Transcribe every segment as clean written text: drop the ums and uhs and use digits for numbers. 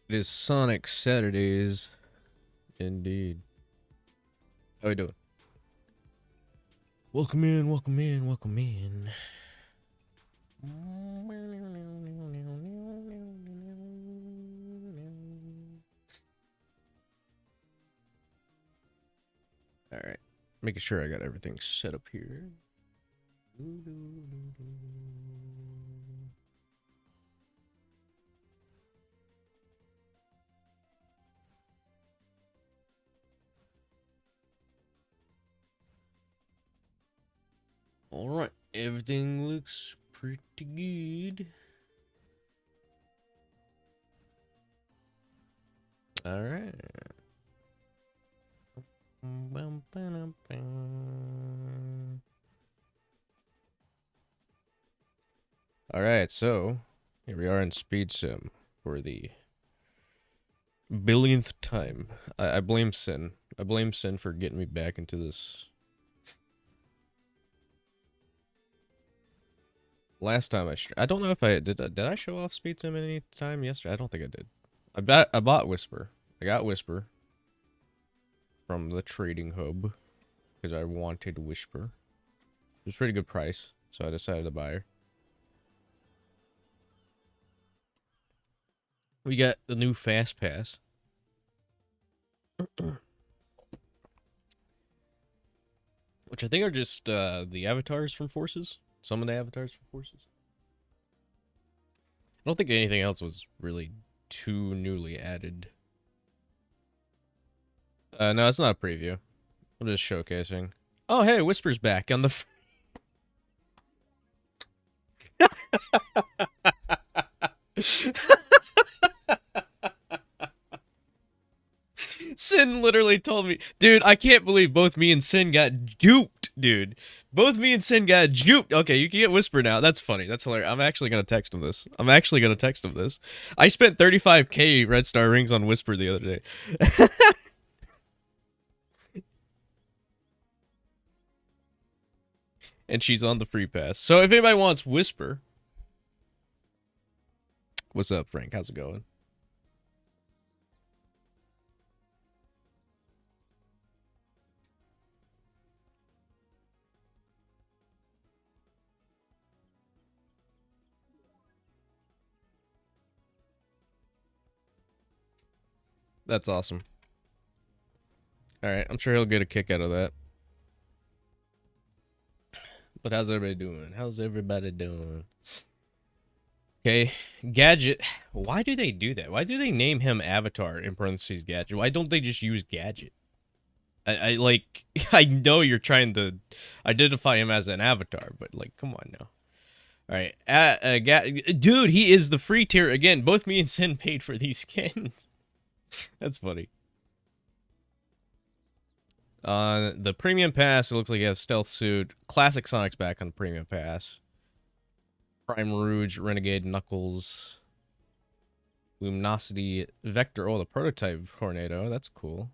It is Sonic Saturdays, indeed. How we doing? Welcome in, welcome in, welcome in. Alright, making sure I got everything set up here. Alright, everything looks pretty good. Alright. Alright, so here we are in Speed Sim for the billionth time. I blame Sin. I blame Sin for getting me back into this. Last time I don't know if I did I show off Speed Sim any time yesterday? I don't think I did. I bought Whisper. I got Whisper from the trading hub because I wanted Whisper. It was a pretty good price, so I decided to buy her. We got the new Fast Pass. Which I think are just the avatars from Forces. Some of the avatars from Forces. I don't think anything else was really too newly added. No, it's not a preview. I'm just showcasing. Oh, hey, Whisper's back on the... Sin literally told me, dude, I can't believe both me and Sin got duped, dude. Both me and Sin got duped. Okay, you can get Whisper now. That's funny. That's hilarious. I'm actually going to text him this. I spent 35k Red Star rings on Whisper the other day. And she's on the free pass. So if anybody wants Whisper... What's up, Frank? How's it going? That's awesome. Alright, I'm sure he'll get a kick out of that. But how's everybody doing? How's everybody doing? Okay, Gadget. Why do they do that? Why do they name him Avatar in parentheses Gadget? Why don't they just use Gadget? I like, I know you're trying to identify him as an avatar, but like, come on now. Alright, dude, he is the free tier. Again, both me and Sin paid for these skins. That's funny. The premium pass, it looks like he has stealth suit. Classic Sonic's back on the premium pass. Prime Rouge, Renegade, Knuckles, Luminosity, Vector. Oh, the prototype Tornado. That's cool.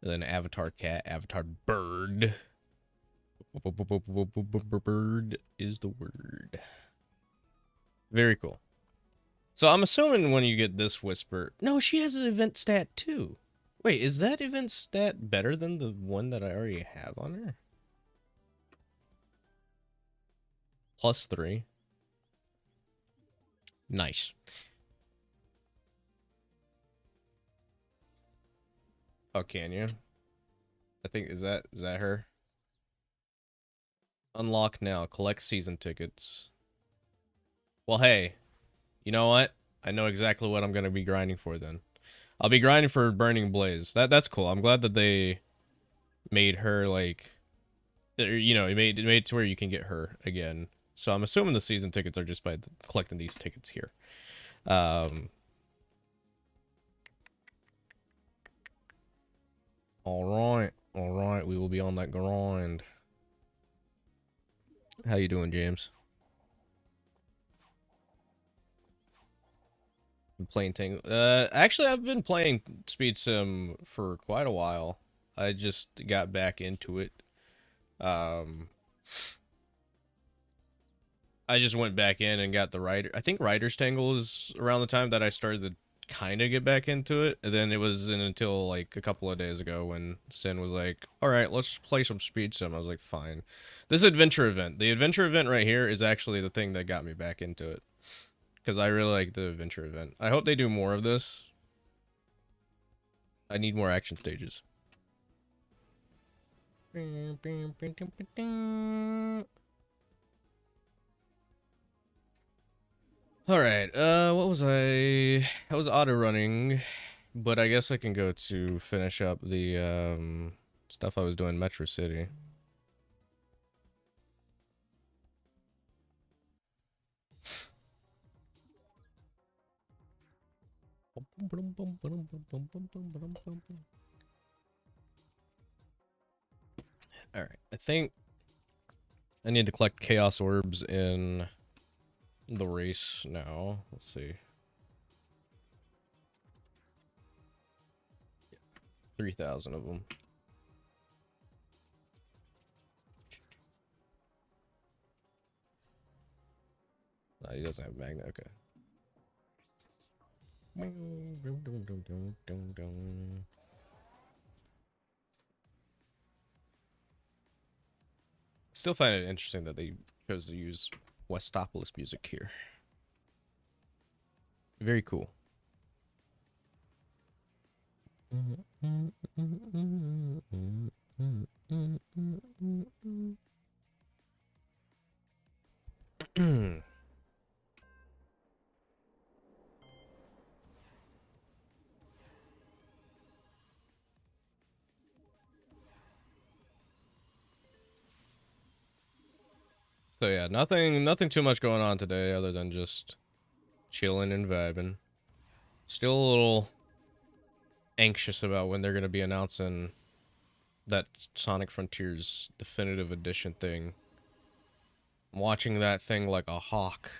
And then Avatar Cat, Avatar Bird. Bird is the word. Very cool. So I'm assuming when you get this Whisper... No, she has an event stat too. Wait, is that event stat better than the one that I already have on her? +3. Nice. Oh, can you? I think, is that her? Unlock now. Collect season tickets. Well, hey. You know what? I know exactly what I'm going to be grinding for then. I'll be grinding for Burning Blaze. That's cool. I'm glad that they made her, like... You know, it made it to where you can get her again. So I'm assuming the season tickets are just by collecting these tickets here. Alright. Alright, we will be on that grind. How you doing, James? I'm playing Tangle. Actually, I've been playing Speed Sim for quite a while. I just got back into it. I just went back in and got the Rider. I think Rider's Tangle is around the time that I started to kind of get back into it. And then it wasn't until like a couple of days ago when Sin was like, all right, let's play some Speed Sim. I was like, fine. This adventure event. The adventure event right here is actually the thing that got me back into it. Because I really like the adventure event. I hope they do more of this. I need more action stages. Alright, what was I was auto running, but I guess I can go to finish up the, stuff I was doing in Metro City. Alright, I think I need to collect Chaos Orbs in the race now. Let's see. 3,000 of them. No, he doesn't have magnet. Okay. Still find it interesting that they chose to use Westopolis music here. Very cool. So yeah, nothing too much going on today other than just chilling and vibing. Still a little anxious about when they're going to be announcing that Sonic Frontiers Definitive Edition thing. I'm watching that thing like a hawk.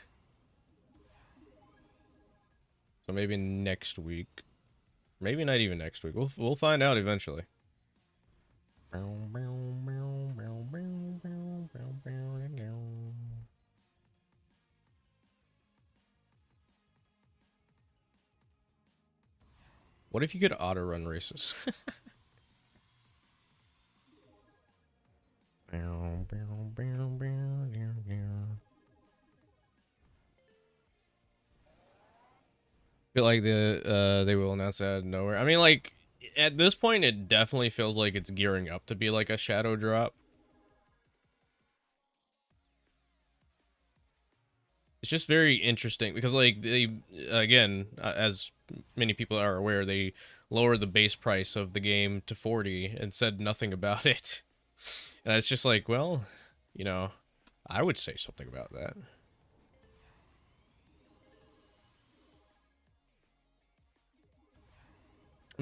So maybe next week. Maybe not even next week. We'll find out eventually. What if you could auto run races? Feel like they will announce that out of nowhere. I mean, like, at this point, it definitely feels like it's gearing up to be like a shadow drop. It's just very interesting because, like, they, again, as many people are aware, they lowered the base price of the game to 40 and said nothing about it. And it's just like, well, you know, I would say something about that.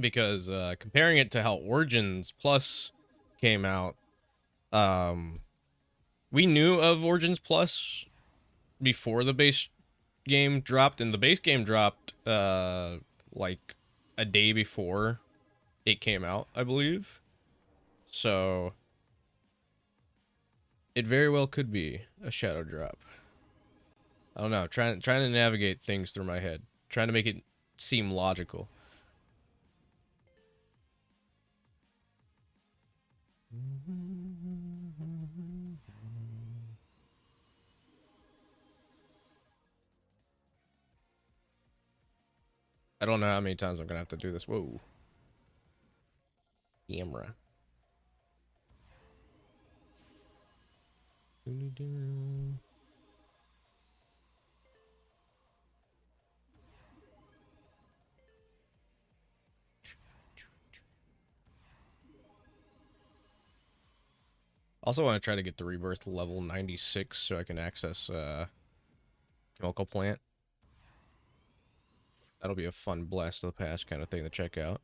Because comparing it to how Origins Plus came out, we knew of Origins Plus before the base game dropped, and the base game dropped like a day before it came out, I believe. So it very well could be a shadow drop. I don't know, trying to navigate things through my head, trying to make it seem logical. I don't know how many times I'm gonna have to do this. Whoa. Camera. Also want to try to get the Rebirth level 96 so I can access Chemical Plant. That'll be a fun blast of the past kind of thing to check out.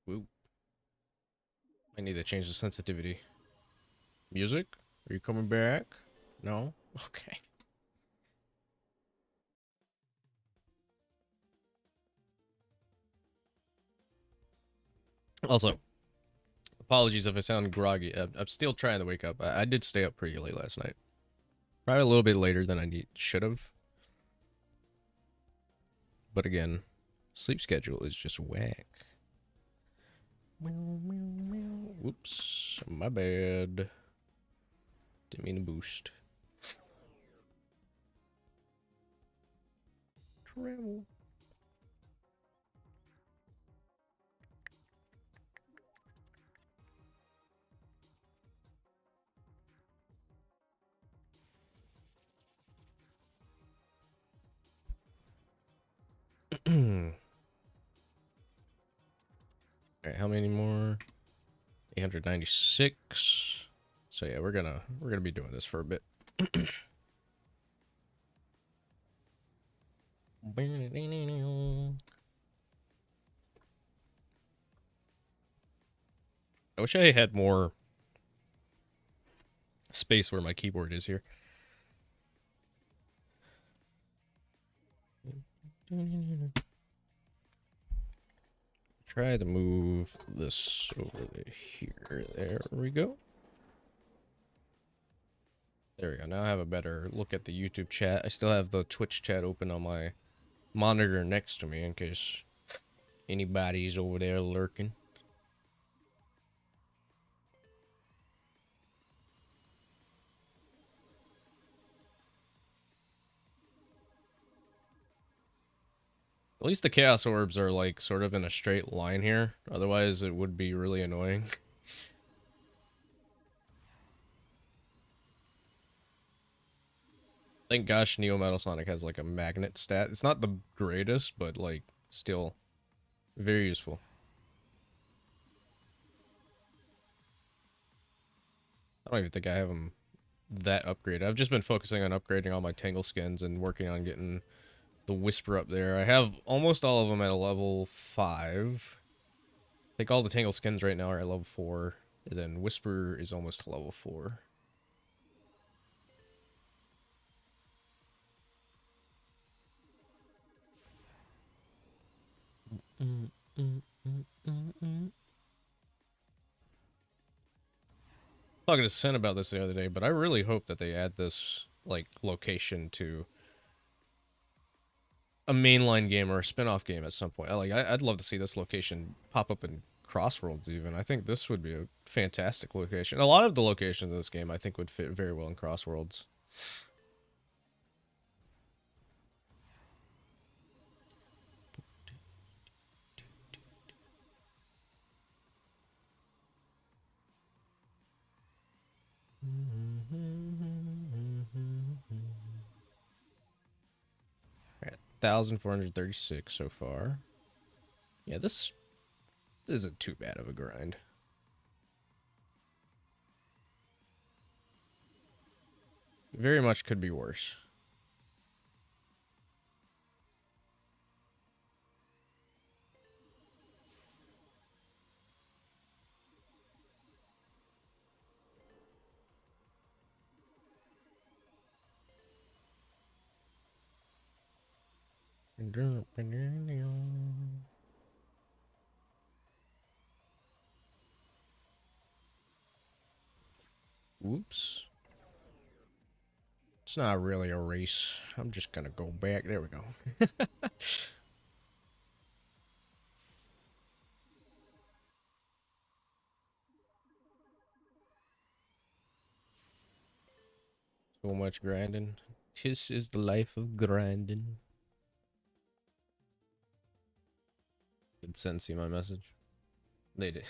Woo. I need to change the sensitivity. Music? Are you coming back? No? Okay. Also, Apologies if I sound groggy. I'm still trying to wake up. I did stay up pretty late last night. Probably a little bit later than I should have. But again, sleep schedule is just whack. Whoops, my bad. Didn't mean to boost. Travel. Alright, how many more? 896. So yeah, we're gonna be doing this for a bit. I wish I had more space where my keyboard is here. Try to move this over here. There we go. There we go. Now I have a better look at the YouTube chat. I still have the Twitch chat open on my monitor next to me in case anybody's over there lurking. At least the chaos orbs are like sort of in a straight line here. Otherwise it would be really annoying. Thank gosh Neo Metal Sonic has like a magnet stat. It's not the greatest, but like still very useful. I don't even think I have them that upgraded. I've just been focusing on upgrading all my Tangle skins and working on getting the Whisper up there. I have almost all of them at a level 5. I think all the Tangle skins right now are at level 4. And then Whisper is almost level 4. Talking to Sin about this the other day, but I really hope that they add this like location to a mainline game or a spin-off game at some point. I'd love to see this location pop up in Crossworlds even. I think this would be a fantastic location. A lot of the locations in this game I think would fit very well in Crossworlds. Alright, 1,436 so far. Yeah, this isn't too bad of a grind. Very much could be worse. Oops. It's not really a race. I'm just gonna go back. There we go. So much grinding. This is the life of grinding. Did Sen see my message? They did.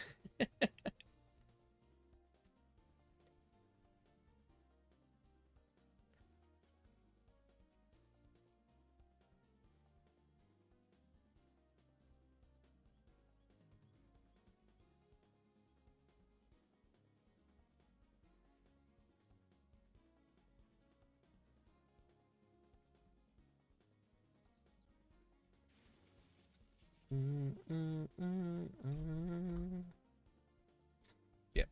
Yep.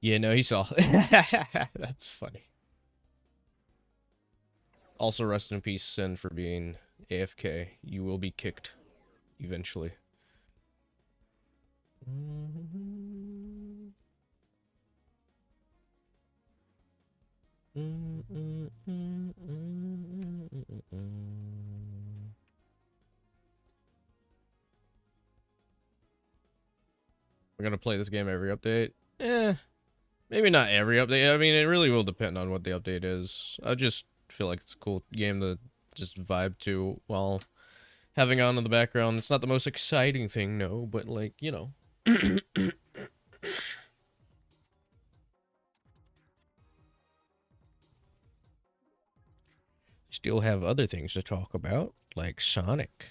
Yeah, no, he saw. That's funny. Also, rest in peace, Sin, for being AFK. You will be kicked. eventually. We're gonna play this game every update. Maybe not every update. I mean, it really will depend on what the update is. I just feel like it's a cool game to just vibe to while having on in the background. It's not the most exciting thing, no, but like, you know. Still have other things to talk about, like Sonic.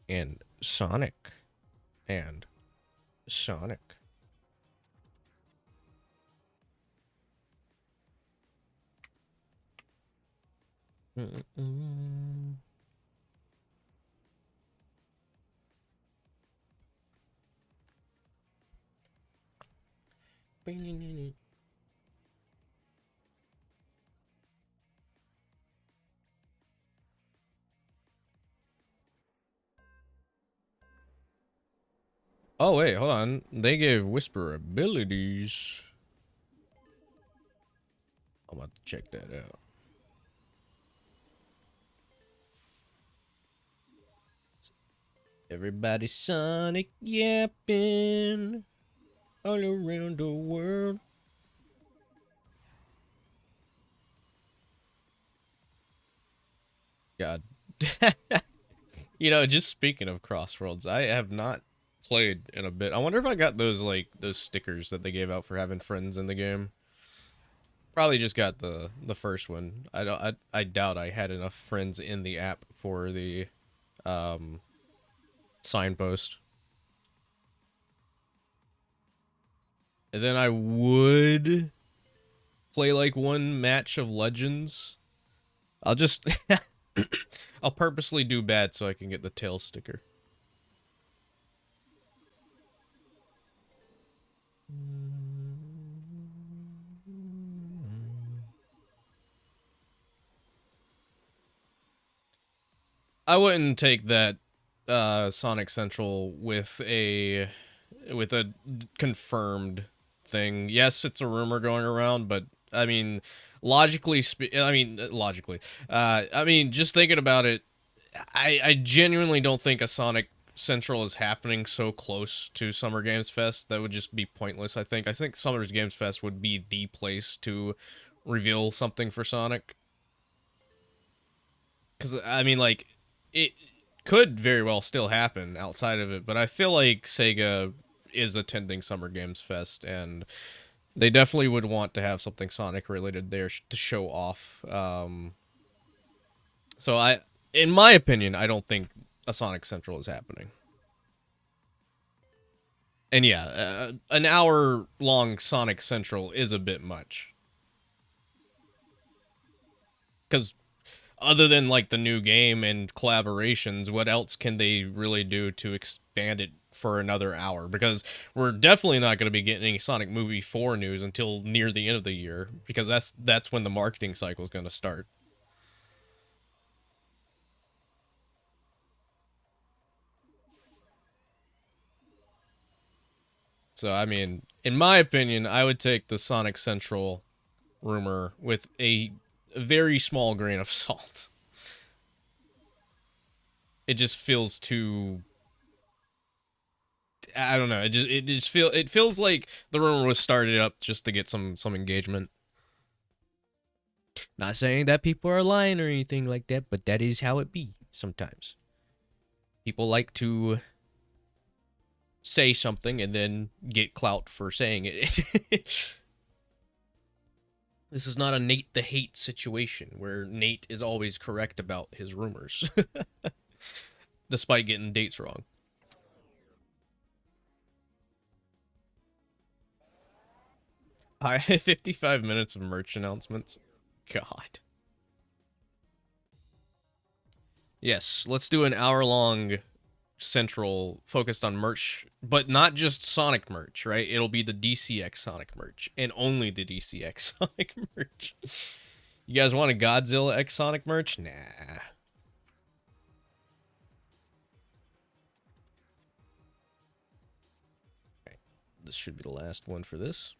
And Sonic. And Sonic. Oh, wait, hold on. They gave Whisper abilities. I'm about to check that out. Everybody Sonic yapping all around the world. God. You know, just speaking of Crossworlds, I have not played in a bit. I wonder if I got those, like, those stickers that they gave out for having friends in the game. Probably just got the first one. I doubt I had enough friends in the app for the signpost. And then I would play like one match of Legends. I'll just I'll purposely do bad so I can get the tail sticker. I wouldn't take that Sonic Central with a confirmed thing. Yes, it's a rumor going around, but I mean, logically, just thinking about it, I genuinely don't think a Sonic Central is happening so close to Summer Games Fest. That would just be pointless, I think. I think Summer Games Fest would be the place to reveal something for Sonic. Because, I mean, like, it could very well still happen outside of it, but I feel like Sega is attending Summer Games Fest, and they definitely would want to have something Sonic related there to show off. So in my opinion, I don't think a Sonic Central is happening. And yeah, an hour-long Sonic Central is a bit much. Because other than, like, the new game and collaborations, what else can they really do to expand it for another hour? Because we're definitely not going to be getting any Sonic Movie 4 news until near the end of the year, because that's when the marketing cycle is going to start. So, I mean, in my opinion, I would take the Sonic Central rumor with a very small grain of salt. It just feels too... I don't know. It feels like the rumor was started up just to get some engagement. Not saying that people are lying or anything like that, but that is how it be sometimes. People like to say something and then get clout for saying it. This is not a Nate the Hate situation where Nate is always correct about his rumors, despite getting dates wrong. 55 minutes of merch announcements. God. Yes, let's do an hour-long Central focused on merch, but not just Sonic merch, right? It'll be the DCX Sonic merch, and only the DCX Sonic merch. You guys want a Godzilla X Sonic merch? Nah. this should be the last one for this.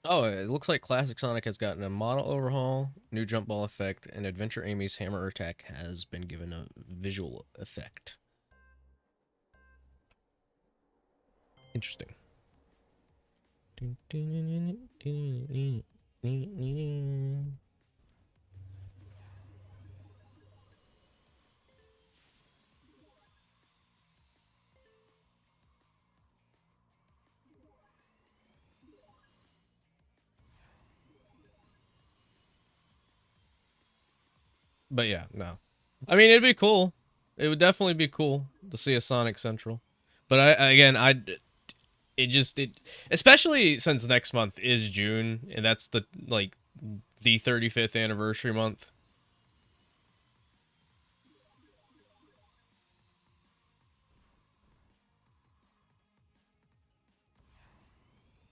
Oh, it looks like Classic Sonic has gotten a model overhaul, new jump ball effect, and Adventure Amy's hammer attack has been given a visual effect. Interesting. But yeah, no. I mean, it'd be cool. It would definitely be cool to see a Sonic Central. But especially since next month is June, and that's the 35th anniversary month.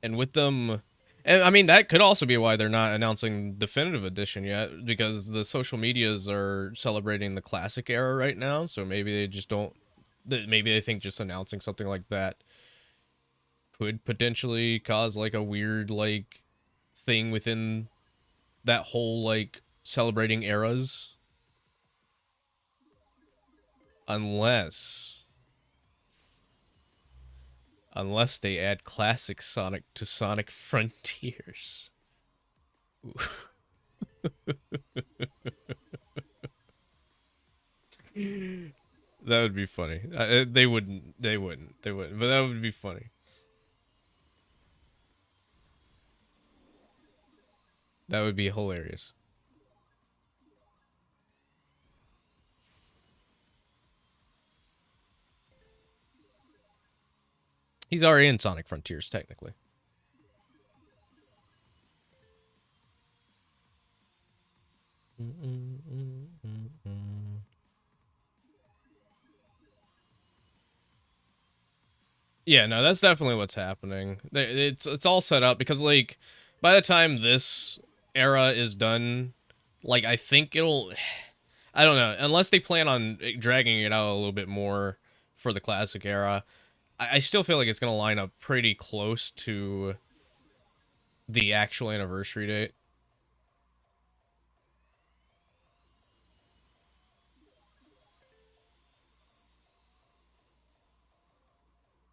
And with them, and I mean, that could also be why they're not announcing Definitive Edition yet, because the social medias are celebrating the classic era right now, so maybe they just don't, maybe they think just announcing something like that could potentially cause, like, a weird, like, thing within that whole, like, celebrating eras. Unless they add classic Sonic to Sonic Frontiers. That would be funny. They wouldn't, but that would be funny. That would be hilarious. He's already in Sonic Frontiers, technically. Yeah, no, that's definitely what's happening. It's all set up because, like, by the time this era is done, like, I think it'll, I don't know, unless they plan on dragging it out a little bit more for the classic era, I still feel like it's going to line up pretty close to the actual anniversary date.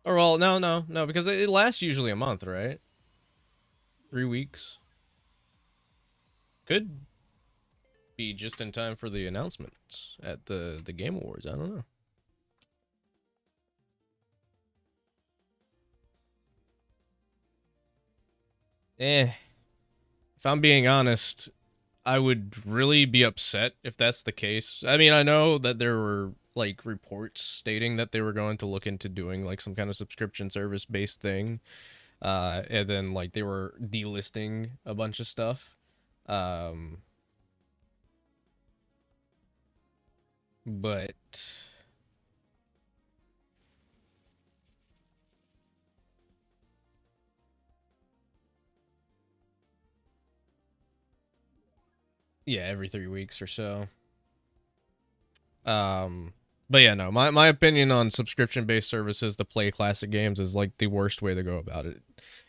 Or, well, no, because it lasts usually a month, right? 3 weeks. Could be just in time for the announcements at the Game Awards. I don't know. If I'm being honest, I would really be upset if that's the case. I mean, I know that there were, like, reports stating that they were going to look into doing, like, some kind of subscription service based thing. And then, like, they were delisting a bunch of stuff. But yeah, every 3 weeks or so. But yeah, no, my opinion on subscription-based services to play classic games is, like, the worst way to go about it.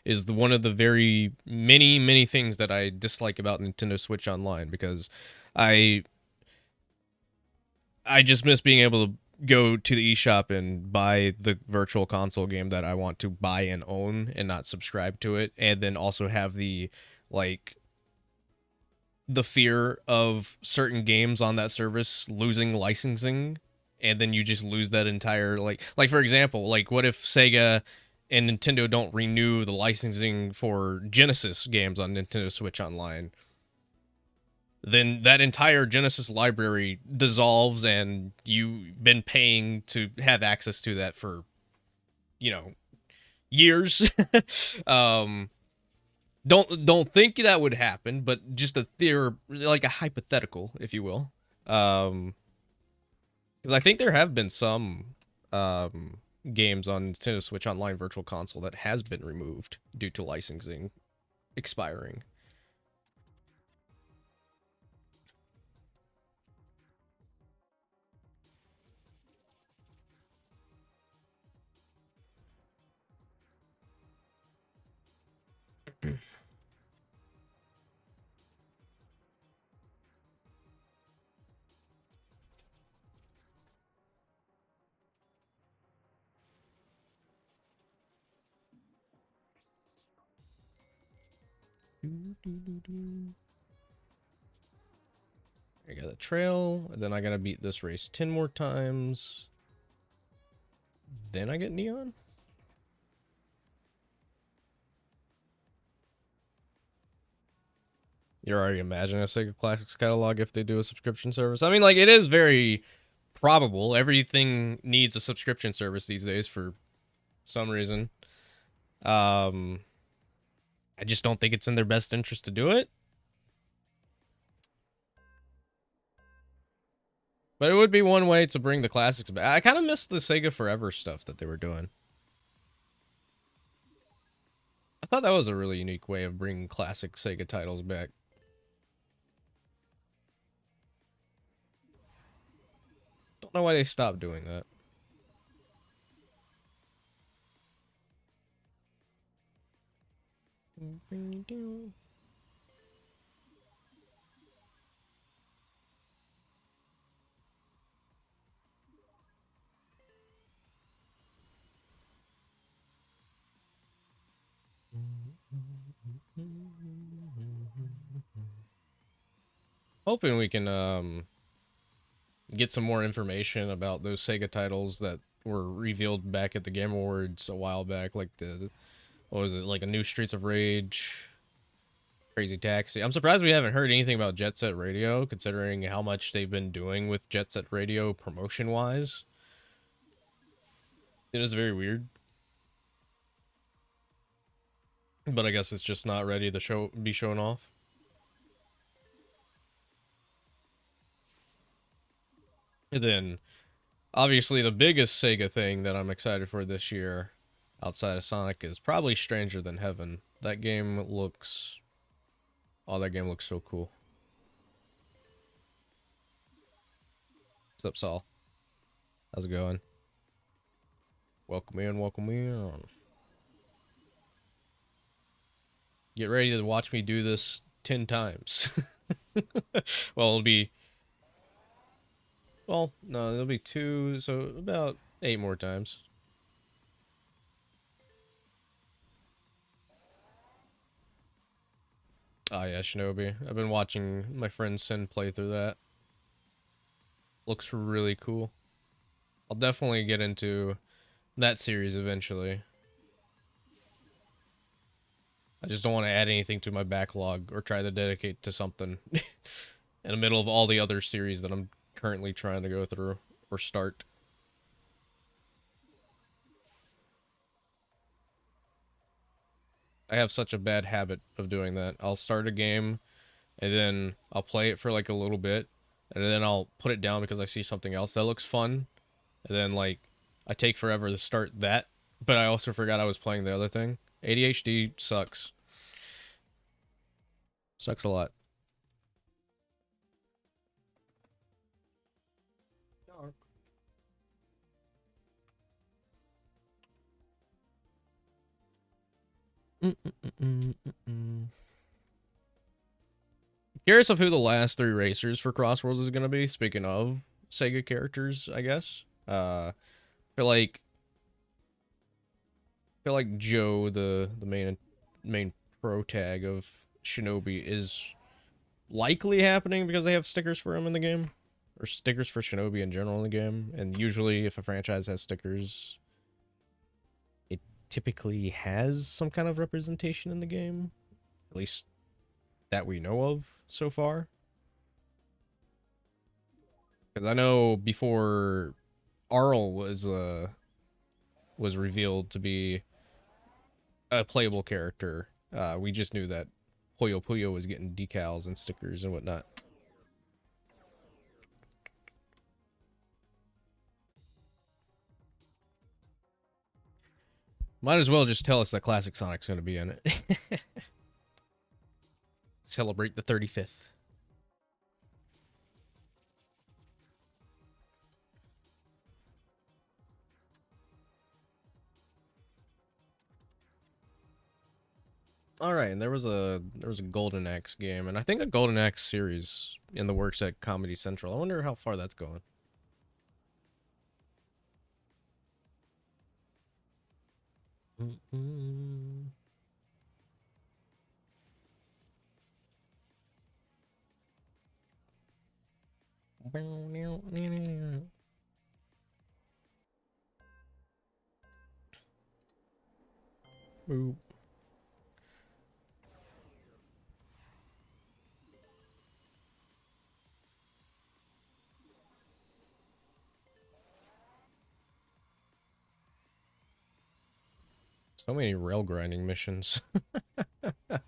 Is one of the very many things that I dislike about Nintendo Switch Online, because I just miss being able to go to the eShop and buy the virtual console game that I want to buy and own and not subscribe to it, and then also have the, like, the fear of certain games on that service losing licensing, and then you just lose that entire, like for example, like, what if Sega and Nintendo don't renew the licensing for Genesis games on Nintendo Switch Online? Then that entire Genesis library dissolves, and you've been paying to have access to that for, you know, years. Don't think that would happen, but just a theory, like a hypothetical, if you will. Because I think there have been some games on Nintendo Switch Online Virtual Console that has been removed due to licensing expiring. I got a trail, and then I gotta beat this race 10 more times. Then I get neon? You're already imagining a Sega Classics catalog if they do a subscription service. I mean, like, it is very probable. Everything needs a subscription service these days for some reason. I just don't think it's in their best interest to do it. But it would be one way to bring the classics back. I kind of missed the Sega Forever stuff that they were doing. I thought that was a really unique way of bringing classic Sega titles back. Don't know why they stopped doing that. Hoping we can get some more information about those Sega titles that were revealed back at the Game Awards a while back, like the, what was it, like a new Streets of Rage, Crazy Taxi. I'm surprised we haven't heard anything about Jet Set Radio, considering how much they've been doing with Jet Set Radio promotion-wise. It is very weird. But I guess it's just not ready to be shown off. And then, obviously, the biggest Sega thing that I'm excited for this year, outside of Sonic, is probably Stranger Than Heaven. That game looks... Oh, that game looks so cool. What's up, Saul? How's it going? Welcome in, welcome in. Get ready to watch me do this 10 times. Well, it'll be... Well, no, there'll be 2, so about 8 more times. Oh yeah, Shinobi. I've been watching my friend Sin play through that. Looks really cool. I'll definitely get into that series eventually. I just don't want to add anything to my backlog or try to dedicate to something in the middle of all the other series that I'm currently trying to go through or start. I have such a bad habit of doing that. I'll start a game and then I'll play it for like a little bit and then I'll put it down because I see something else that looks fun. And then like I take forever to start that, but I also forgot I was playing the other thing. ADHD sucks. Sucks a lot. Curious of who the last 3 racers for Crossworlds is gonna be. Speaking of Sega characters, I guess. Feel like Joe, the main pro tag of Shinobi, is likely happening because they have stickers for him in the game, or stickers for Shinobi in general in the game. And usually, if a franchise has stickers, it typically has some kind of representation in the game, at least that we know of so far. Because I know before Arl was revealed to be a playable character, we just knew that Puyo Puyo was getting decals and stickers and whatnot. Might as well just tell us that Classic Sonic's going to be in it. Celebrate the 35th. All right, and there was a Golden Axe game, and I think a Golden Axe series in the works at Comedy Central. I wonder how far that's going. Boop. So many rail grinding missions. I'll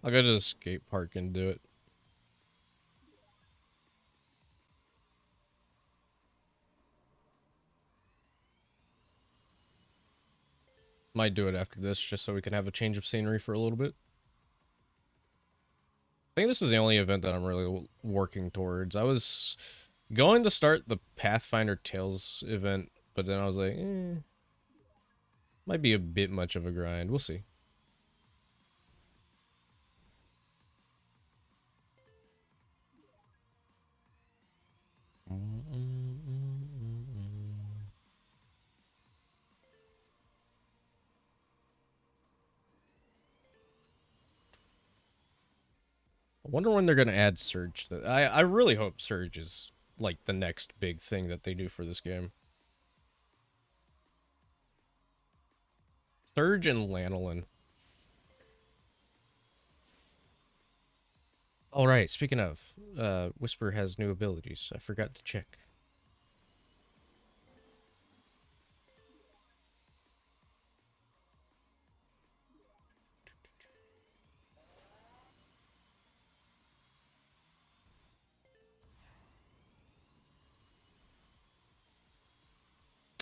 go to the skate park and do it. Might do it after this, just so we can have a change of scenery for a little bit. I think this is the only event that I'm really working towards. I was going to start the Pathfinder Tales event, but then I was like, might be a bit much of a grind. We'll see. I wonder when they're going to add Surge. I really hope Surge is like the next big thing that they do for this game. Surge and Lanolin. All right, speaking of, Whisper has new abilities. I forgot to check.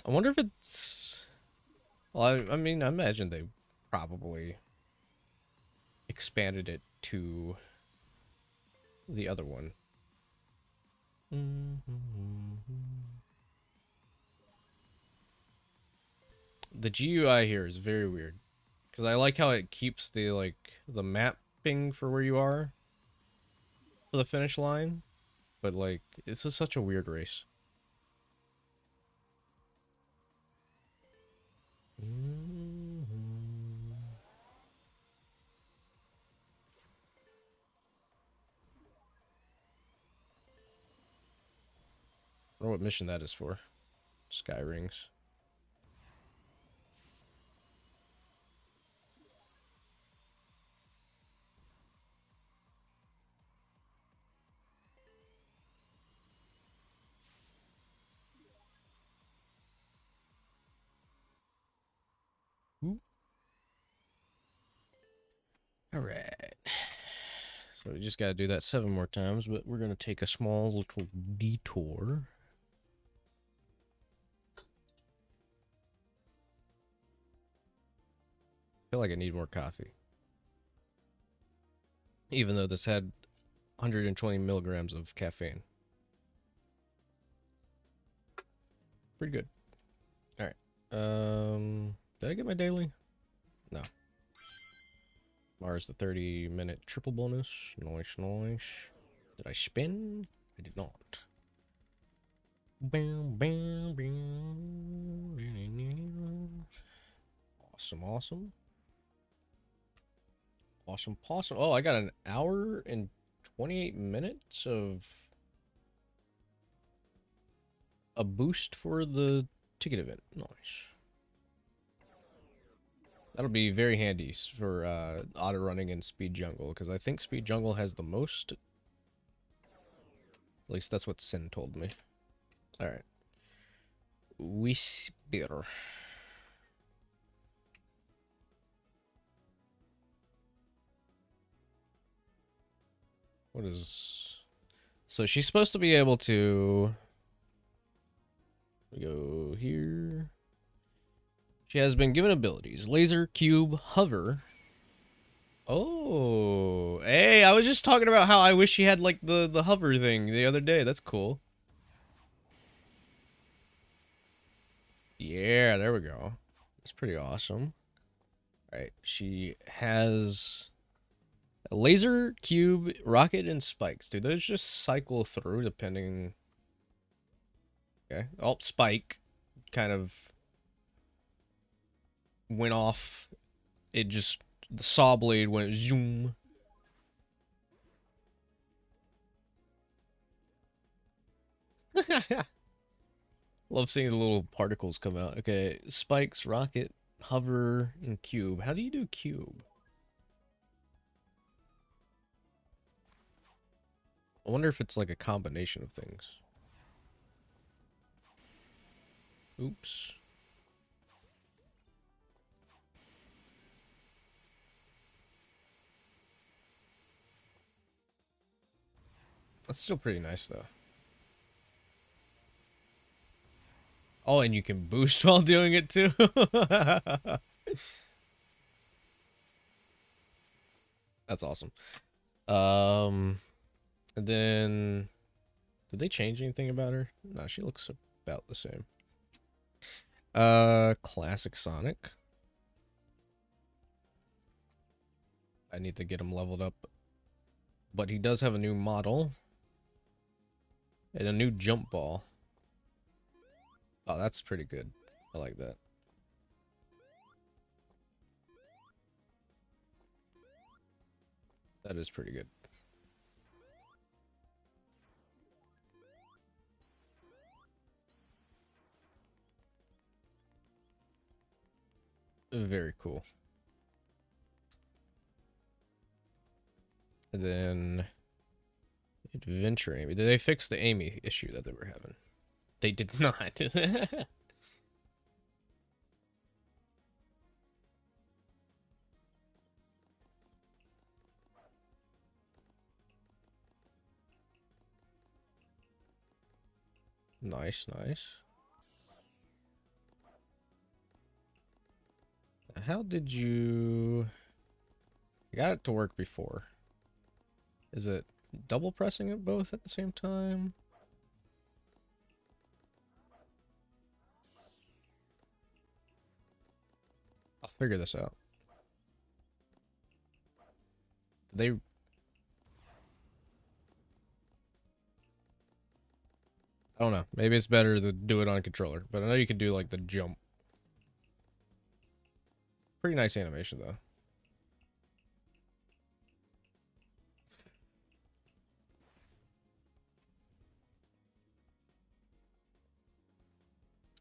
I wonder if it's... Well, I mean, I imagine they probably expanded it to the other one. The GUI here is very weird. Because I like how it keeps the, like, the mapping for where you are for the finish line. But, like, this is such a weird race. I wonder what mission that is for. Sky Rings. Alright. So we just gotta do that 7 more times, but we're gonna take a small little detour. I feel like I need more coffee. Even though this had 120 milligrams of caffeine. Pretty good. Alright. Did I get my daily? No. Mars the 30-minute triple bonus. Nice, nice. Did I spin? I did not. Bam, bam, bam. Awesome, awesome. Awesome, possum. Oh, I got an hour and 28 minutes of a boost for the ticket event. Nice. That'll be very handy for auto running in Speed Jungle, because I think Speed Jungle has the most. At least that's what Sin told me. Alright. Whisper. What is... So she's supposed to be able to... We go here. She has been given abilities. Laser, Cube, Hover. Oh, hey, I was just talking about how I wish she had, like, the hover thing the other day. That's cool. Yeah, there we go. That's pretty awesome. Alright, she has a laser, cube, rocket, and spikes. Do those just cycle through depending... Okay. Oh, spike kind of went off. It just... The saw blade went zoom. Love seeing the little particles come out. Okay, spikes, rocket, hover, and cube. How do you do cube? I wonder if it's like a combination of things. Oops. That's still pretty nice, though. Oh, and you can boost while doing it, too? That's awesome. And then... Did they change anything about her? No, she looks about the same. Classic Sonic. I need to get him leveled up. But he does have a new model. And a new jump ball. Oh, that's pretty good. I like that. That is pretty good. Very cool. And then Adventure Amy. Did they fix the Amy issue that they were having? They did not. Nice, nice. How did you... I got it to work before. Is it double pressing it both at the same time? I'll figure this out. They... I don't know. Maybe it's better to do it on a controller. But I know you can do, like, the jump. Pretty nice animation, though.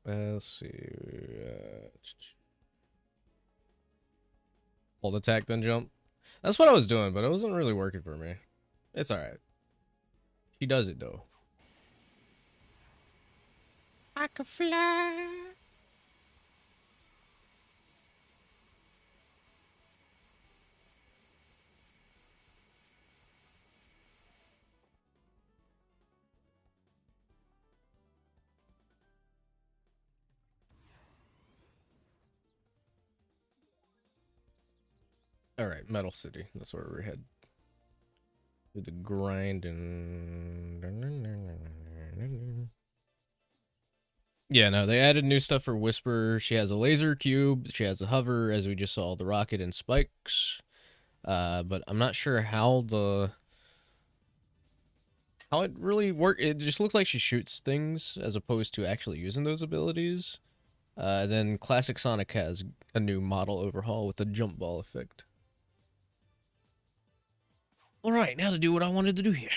Let's see. Hold attack, then jump. That's what I was doing, but it wasn't really working for me. It's alright. She does it, though. I can fly. Alright, Metal City. That's where we're headed. Do the grind and... Yeah, no, they added new stuff for Whisper. She has a laser cube. She has a hover, as we just saw, the rocket and spikes. But I'm not sure how it really works. It just looks like she shoots things as opposed to actually using those abilities. Then Classic Sonic has a new model overhaul with the jump ball effect. Alright, now to do what I wanted to do here.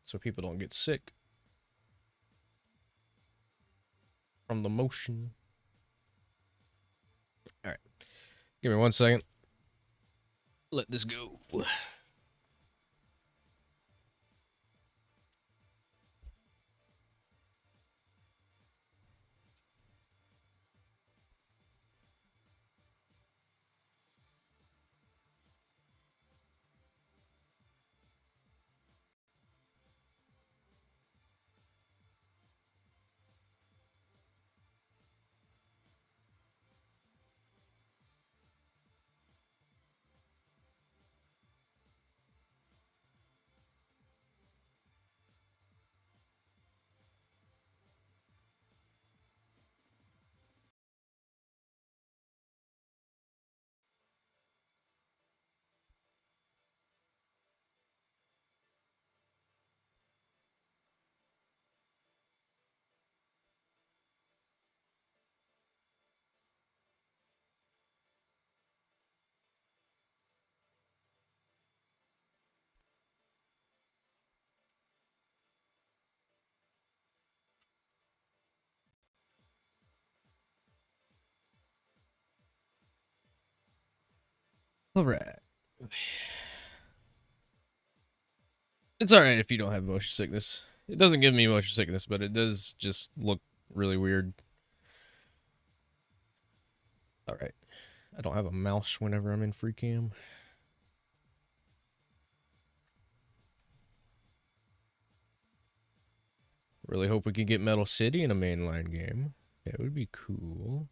So people don't get sick from the motion. Alright. Give me 1 second. Let this go. Alright. It's alright if you don't have motion sickness. It doesn't give me motion sickness, but it does just look really weird. Alright. I don't have a mouse whenever I'm in free cam. Really hope we can get Metal City in a mainline game. That would be cool.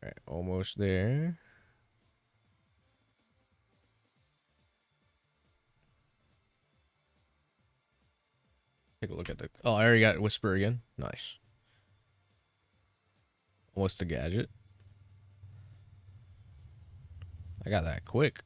Alright, almost there. Take a look at the... Oh, I already got Whisper again. Nice. Almost a gadget. I got that quick.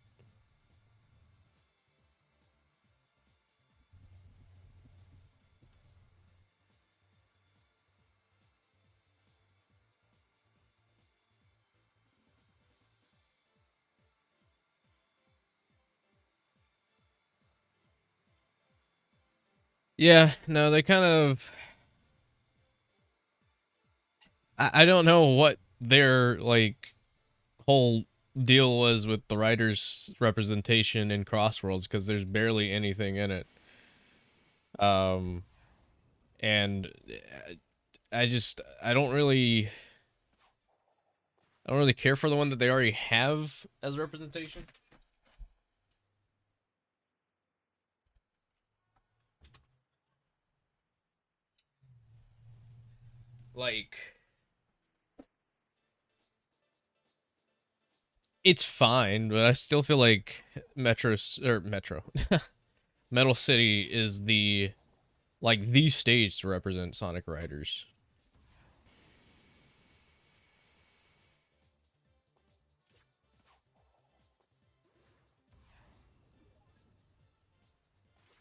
Yeah, no, they kind of... I don't know what their, like, whole deal was with the writers' representation in Crossworlds, because there's barely anything in it. And I don't really care for the one that they already have as representation. Like, it's fine, but I still feel like Metal City is the stage to represent Sonic Riders.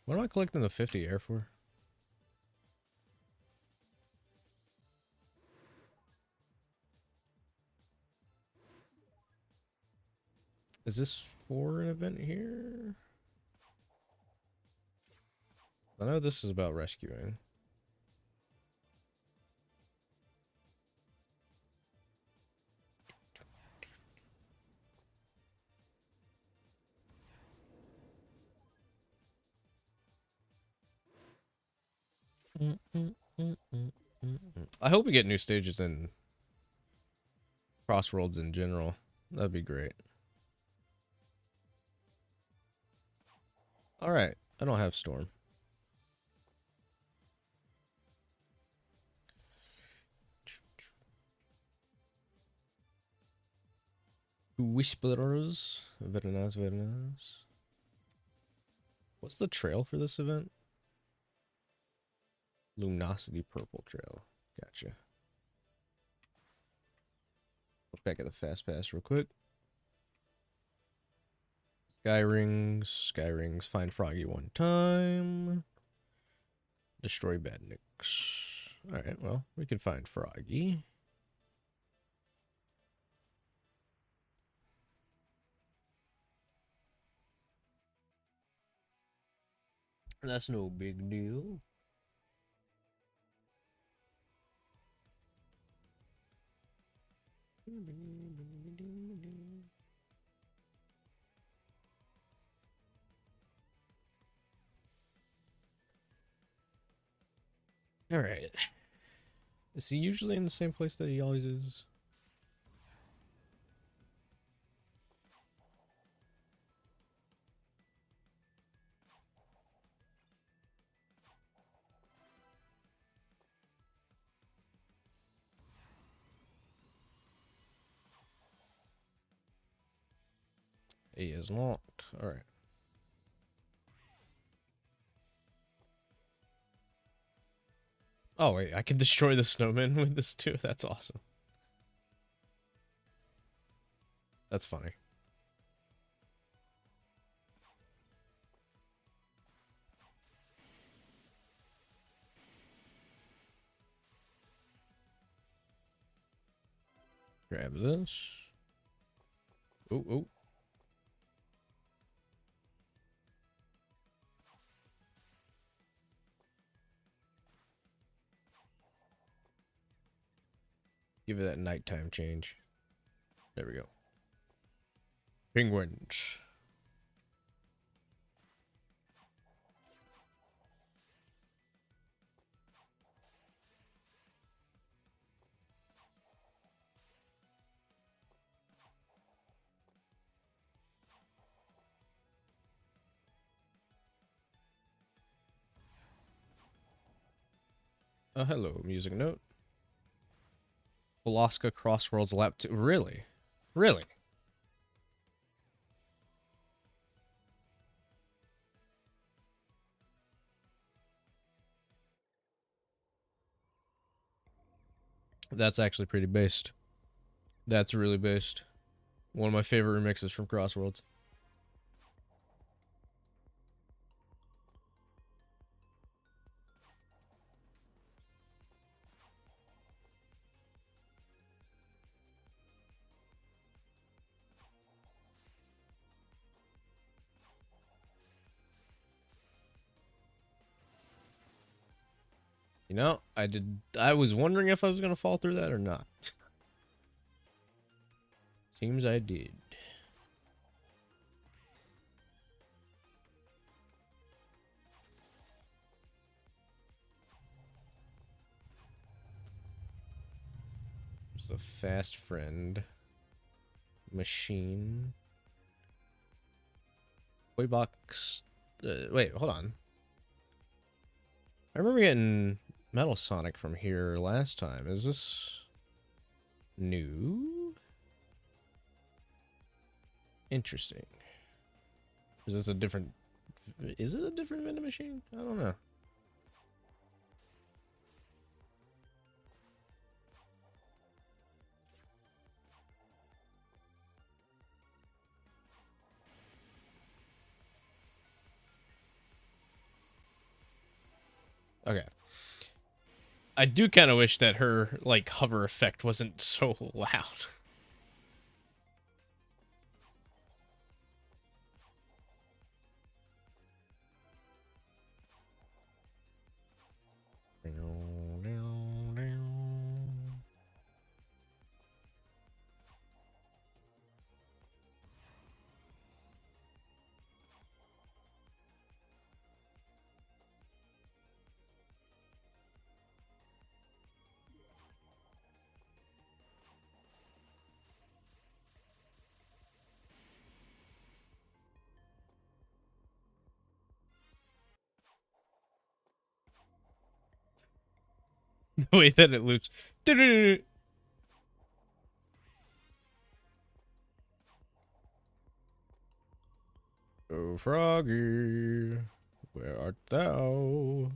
What am I collecting the 50 air for? Is this for an event here? I know this is about rescuing. I hope we get new stages in Crossworlds in general. That'd be great. Alright, I don't have Storm. Whisperers. Very nice, very nice. What's the trail for this event? Luminosity Purple Trail. Gotcha. Look back at the Fast Pass real quick. Sky Rings. Find Froggy one time. Destroy Badniks. Alright, well, we can find Froggy. That's no big deal. Alright. Is he usually in the same place that he always is? He is not. Alright. Oh, wait. I can destroy the snowman with this too? That's awesome. That's funny. Grab this. Ooh, ooh. Give it that nighttime change. There we go. Penguins. Hello, music note. Alaska Crossworlds Lap 2. Really? Really? That's actually pretty based. That's really based. One of my favorite remixes from Crossworlds. You know, I was wondering if I was gonna fall through that or not. Seems I did. There's a fast friend. Machine. Toy box. Wait, hold on. I remember getting Metal Sonic from here last time. Is this new? Interesting. Is this a different... Is it a different vending machine? I don't know. Okay. I do kind of wish that her, like, hover effect wasn't so loud. The way that it loops. Oh, Froggy, where art thou?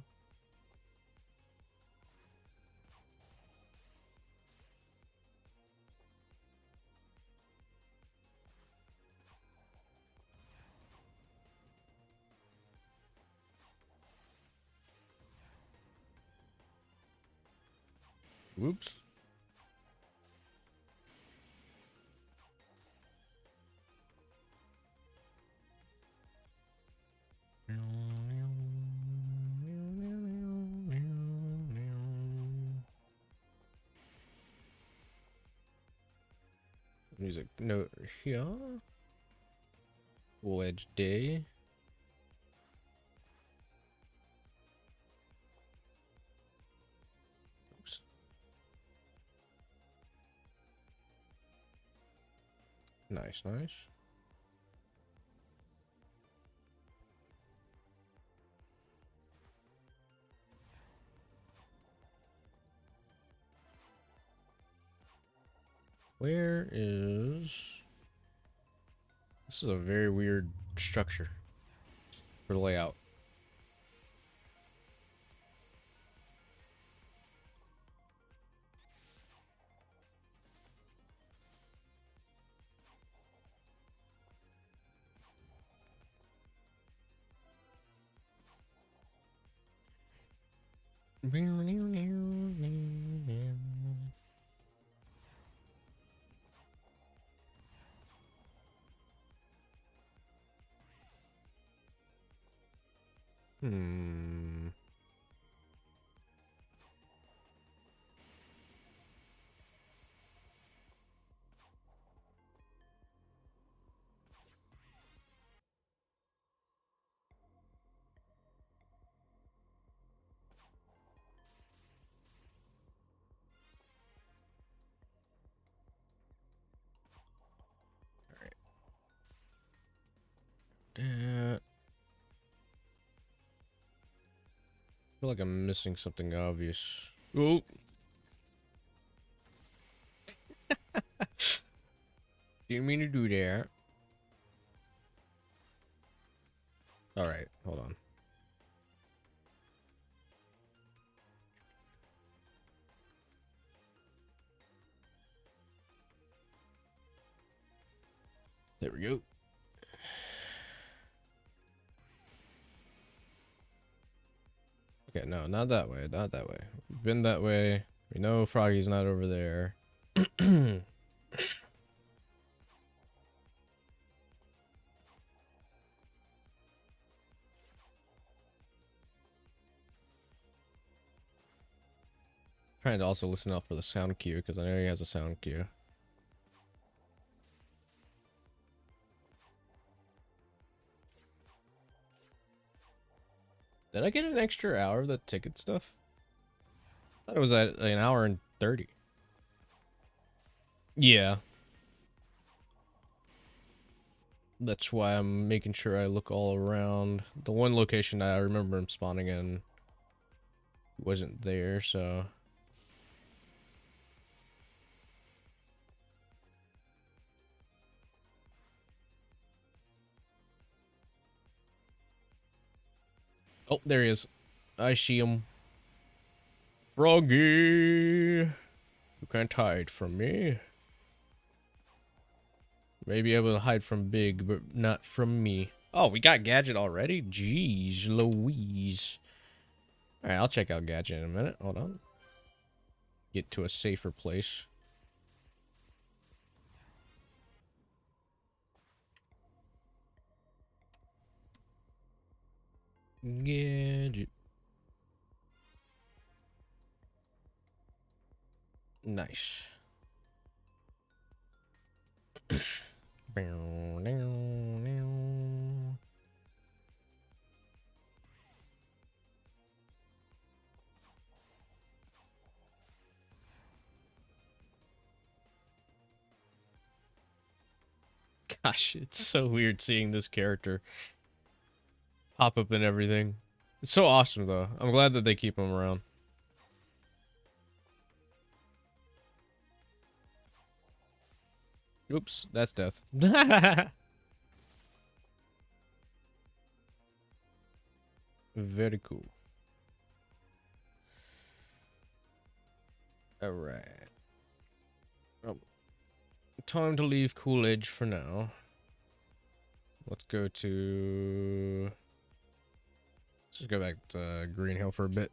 Whoops. Music note here. Full Edge Day. Oops. Nice, nice. Where is... This is a very weird structure for layout. Hmm. I feel like I'm missing something obvious. Oh. Didn't mean to do that. Alright, hold on. There we go. Okay, no, not that way, not that way. We've been that way. We know Froggy's not over there. Trying to also listen out for the sound cue because I know he has a sound cue. Did I get an extra hour of the ticket stuff? I thought it was at an hour and 30. Yeah. That's why I'm making sure I look all around. The one location I remember him spawning in wasn't there, so... Oh, there he is. I see him. Froggy! You can't hide from me. Maybe able to hide from Big, but not from me. Oh, we got Gadget already? Jeez Louise. Alright, I'll check out Gadget in a minute. Hold on. Get to a safer place. Gadget. Nice. Gosh, it's so weird seeing this character pop up and everything. It's so awesome, though. I'm glad that they keep him around. Oops, that's death. Very cool. Alright. Oh, time to leave Coolidge for now. Let's go to... Let's just go back to Green Hill for a bit.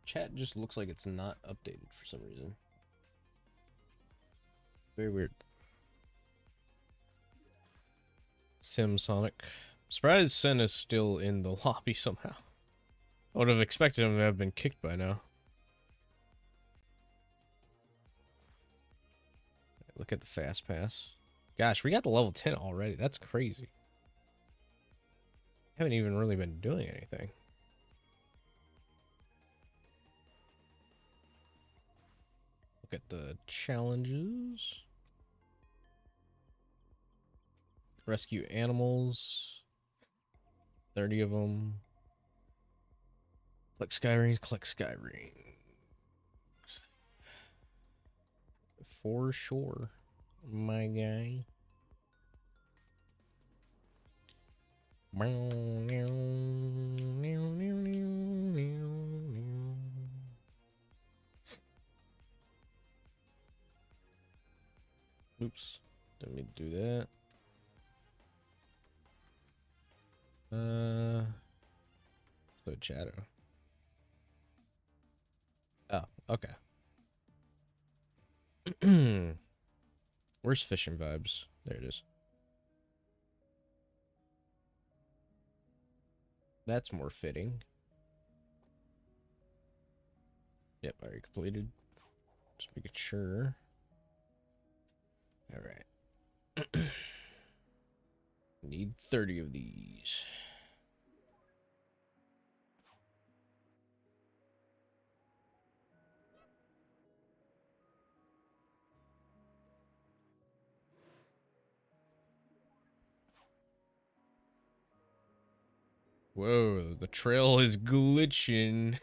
Chat just looks like it's not updated for some reason. Very weird. Sonic. Surprised Sen is still in the lobby somehow. I would have expected him to have been kicked by now. Look at the fast pass. Gosh, we got to level 10 already. That's crazy. Haven't even really been doing anything. Look at the challenges. Rescue animals. 30 of them. Collect sky rings, collect sky rings. For sure. my guy. Oops, didn't mean to do that. So Shadow. Oh, okay. Where's fishing vibes? There it is. That's more fitting. Yep, already completed. Just making sure. All right. Need 30 of these. Whoa, the trail is glitching.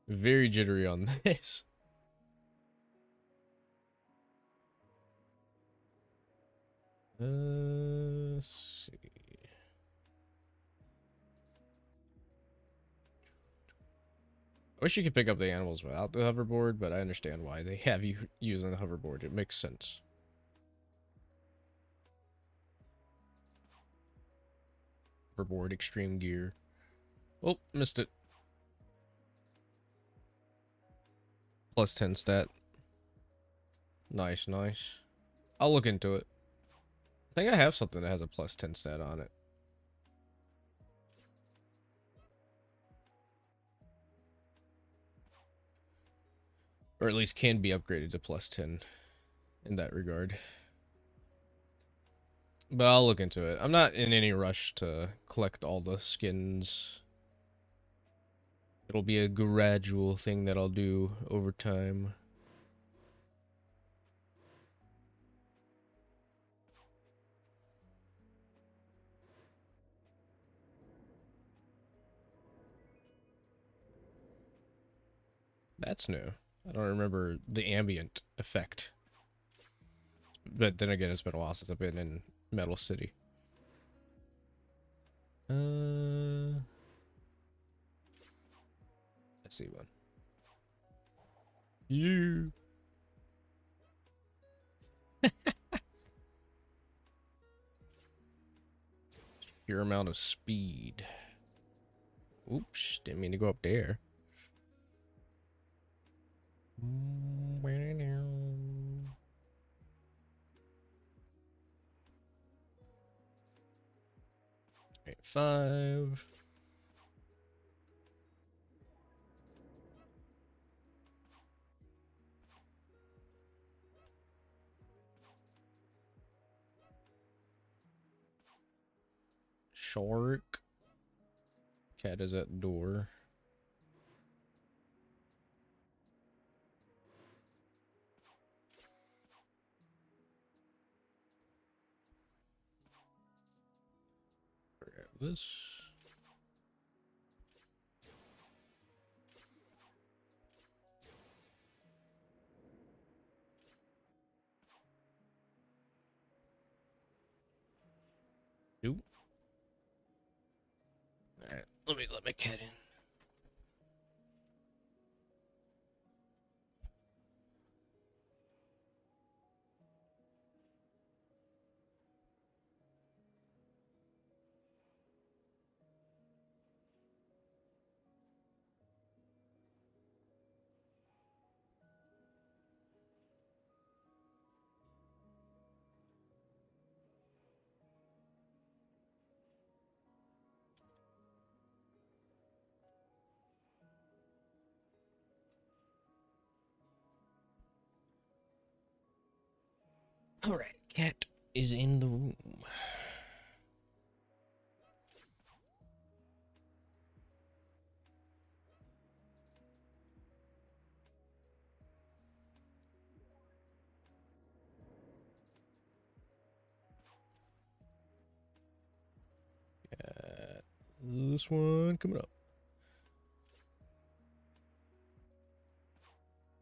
Very jittery on this. Let's see. I wish you could pick up the animals without the hoverboard, but I understand why they have you using the hoverboard. It makes sense. Hoverboard, extreme gear. Oh, missed it. Plus 10 stat. Nice, nice. I'll look into it. I think I have something that has a plus 10 stat on it. Or at least can be upgraded to plus 10 in that regard. But I'll look into it. I'm not in any rush to collect all the skins. It'll be a gradual thing that I'll do over time. That's new. I don't remember the ambient effect. But then again, it's been a while since I've been in Metal City. I see one. You. Your amount of speed. Oops, didn't mean to go up there. Right, 5. Shark. Cat is at door. Grab this. Nope. Alright, let my cat in. Alright, cat is in the room. Got this one coming up.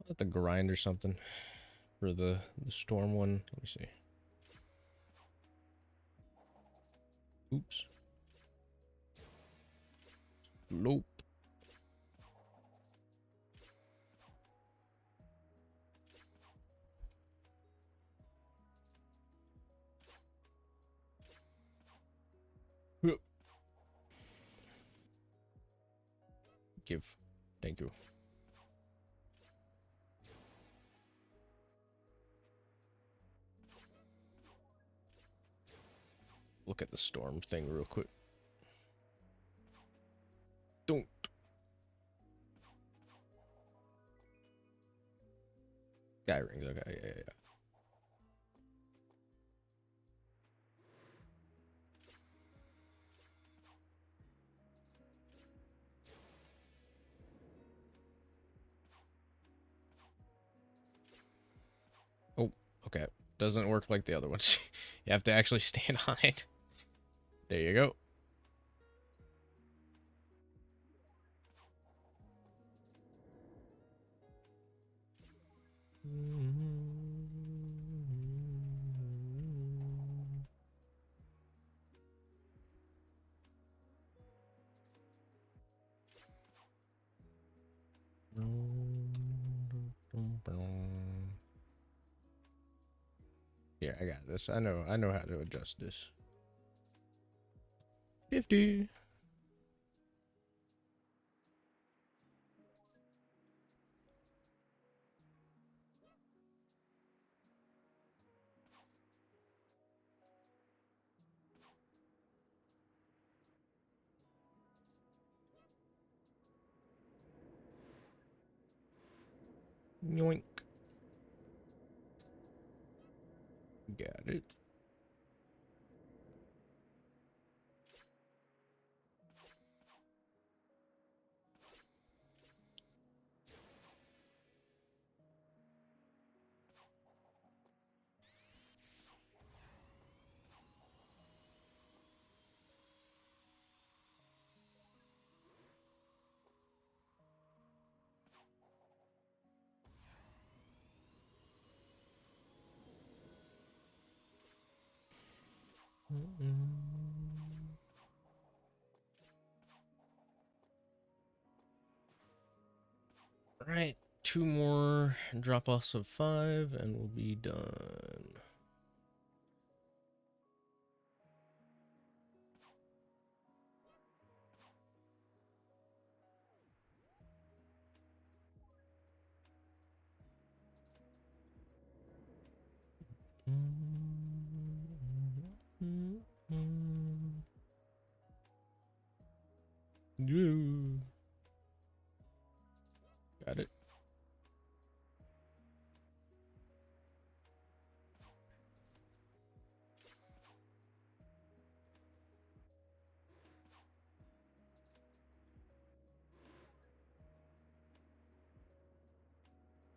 I'll have to grind or something. for the storm one. Let me see. Oops. Nope. Give. Thank you. Look at the storm thing real quick. Don't. Guy rings. Okay. Yeah. Oh, okay. Doesn't work like the other ones. You have to actually stand on it. There you go. Yeah, I got this. I know how to adjust this. 50. Yoink. Got it. All right, 2 more drop-offs of 5, and we'll be done. Yeah. Got it.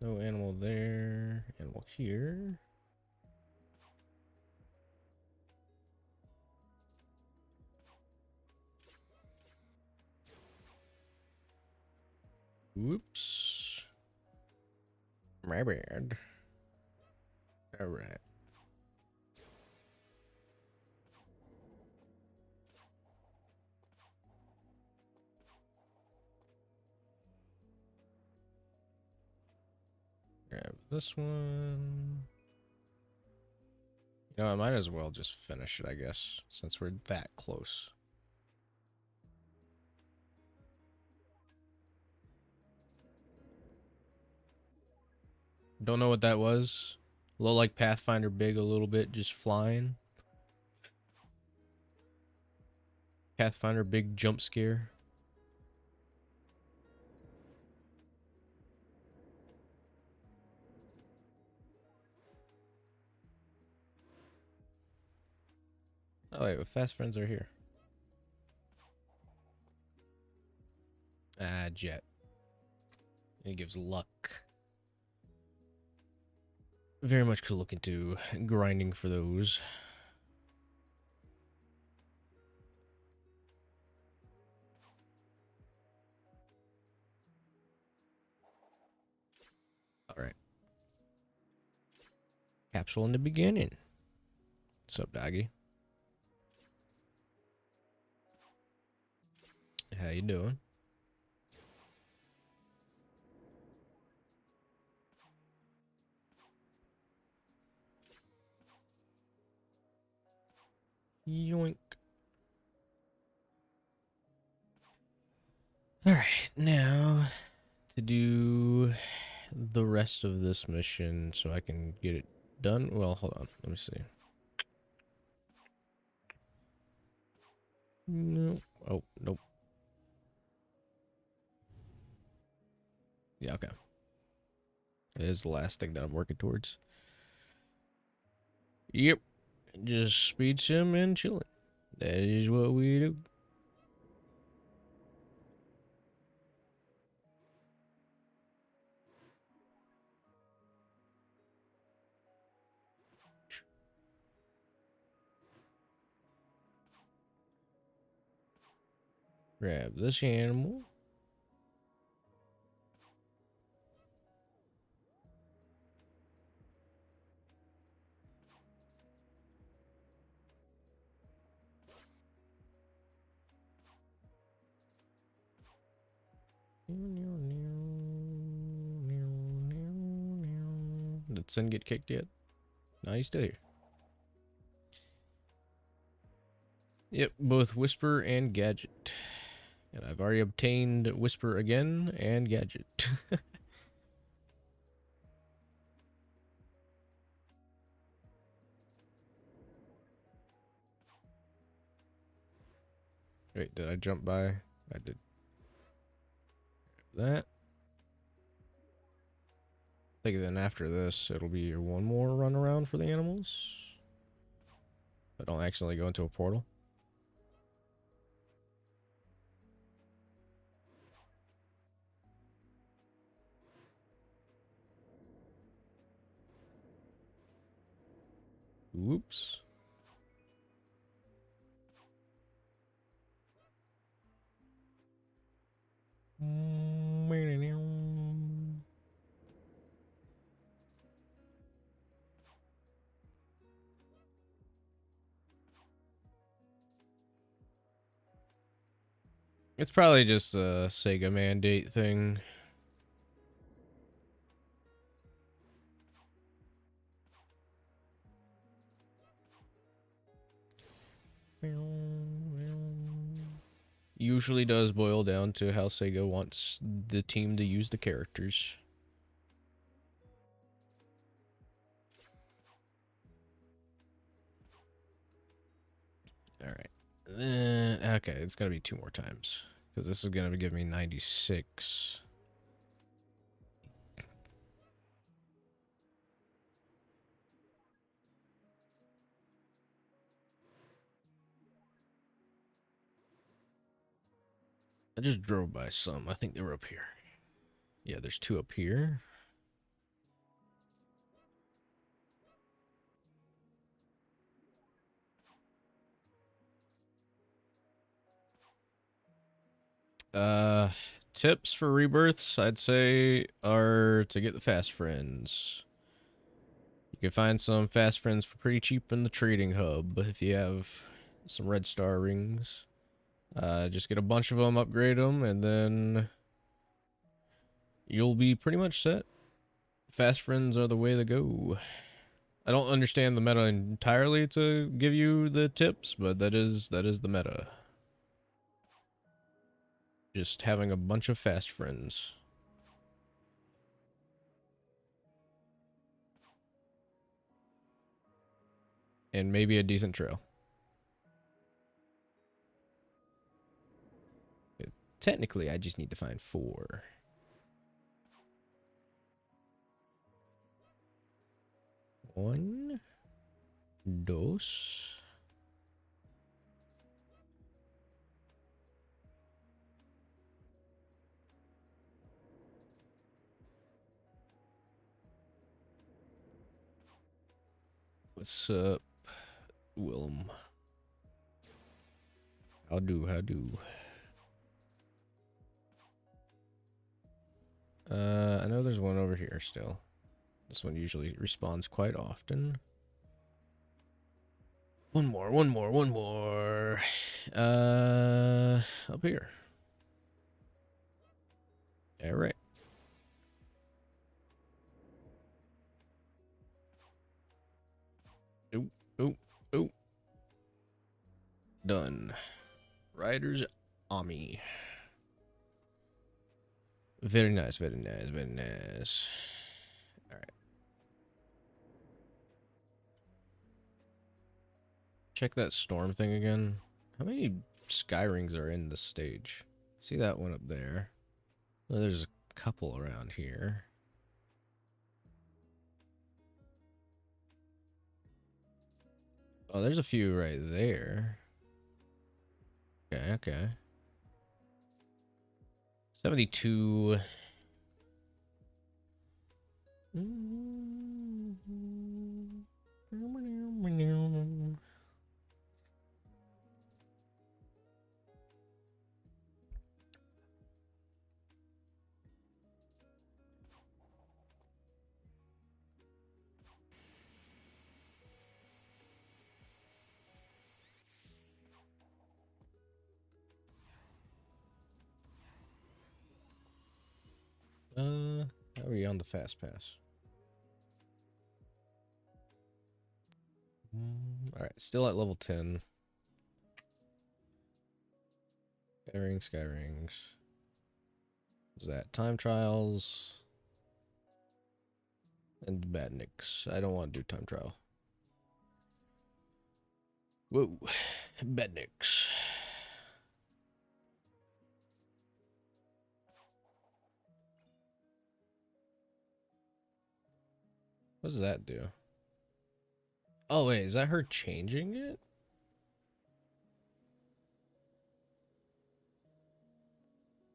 No animal there. Animal here. Whoops. My bad. All right. Grab this one. You know, I might as well just finish it, I guess, since we're that close. Don't know what that was. A little like Pathfinder Big a little bit, just flying. Pathfinder Big jump scare. Oh wait, fast friends are here. Ah, jet. It gives luck. Very much could look into grinding for those. All right. Capsule in the beginning. What's up, doggy? How you doing? Yoink. Alright, now to do the rest of this mission so I can get it done. Well, hold on. Let me see. No. Oh, nope. Yeah, okay. It is the last thing that I'm working towards. Yep. Just speed sim and chilling. That is what we do. Grab this animal. Did Sin get kicked yet? No, he's still here. Yep, both Whisper and Gadget. And I've already obtained Whisper again and Gadget. Wait, did I jump by? I did. That. I think then after this, it'll be one more run around for the animals. I don't accidentally go into a portal. Whoops. It's probably just a Sega mandate thing. Usually does boil down to how Sega wants the team to use the characters. Alright. Okay, it's gonna be 2 more times. Because this is gonna give me 96. I just drove by some. I think they were up here. Yeah, there's 2 up here. Tips for rebirths, I'd say, are to get the fast friends. You can find some fast friends for pretty cheap in the trading hub if you have some red star rings. Just get a bunch of them, upgrade them, and then you'll be pretty much set. Fast friends are the way to go. I don't understand the meta entirely to give you the tips, but that is the meta. Just having a bunch of fast friends. And maybe a decent trail. Technically, I just need to find 4. One, dos. What's up, Willem? How do? I know there's one over here still. This one usually respawns quite often. One more. Up here. All right. Oh. Done. Riders Ami. Very nice. All right. Check that storm thing again. How many sky rings are in this stage? See that one up there? Well, there's a couple around here. Oh, there's a few right there. Okay. 72. How are we on the fast pass? Alright, still at level 10. Sky rings. Is that time trials? And badniks. I don't want to do time trial. Whoa. Badniks. What does that do? Oh, wait, is that her changing it?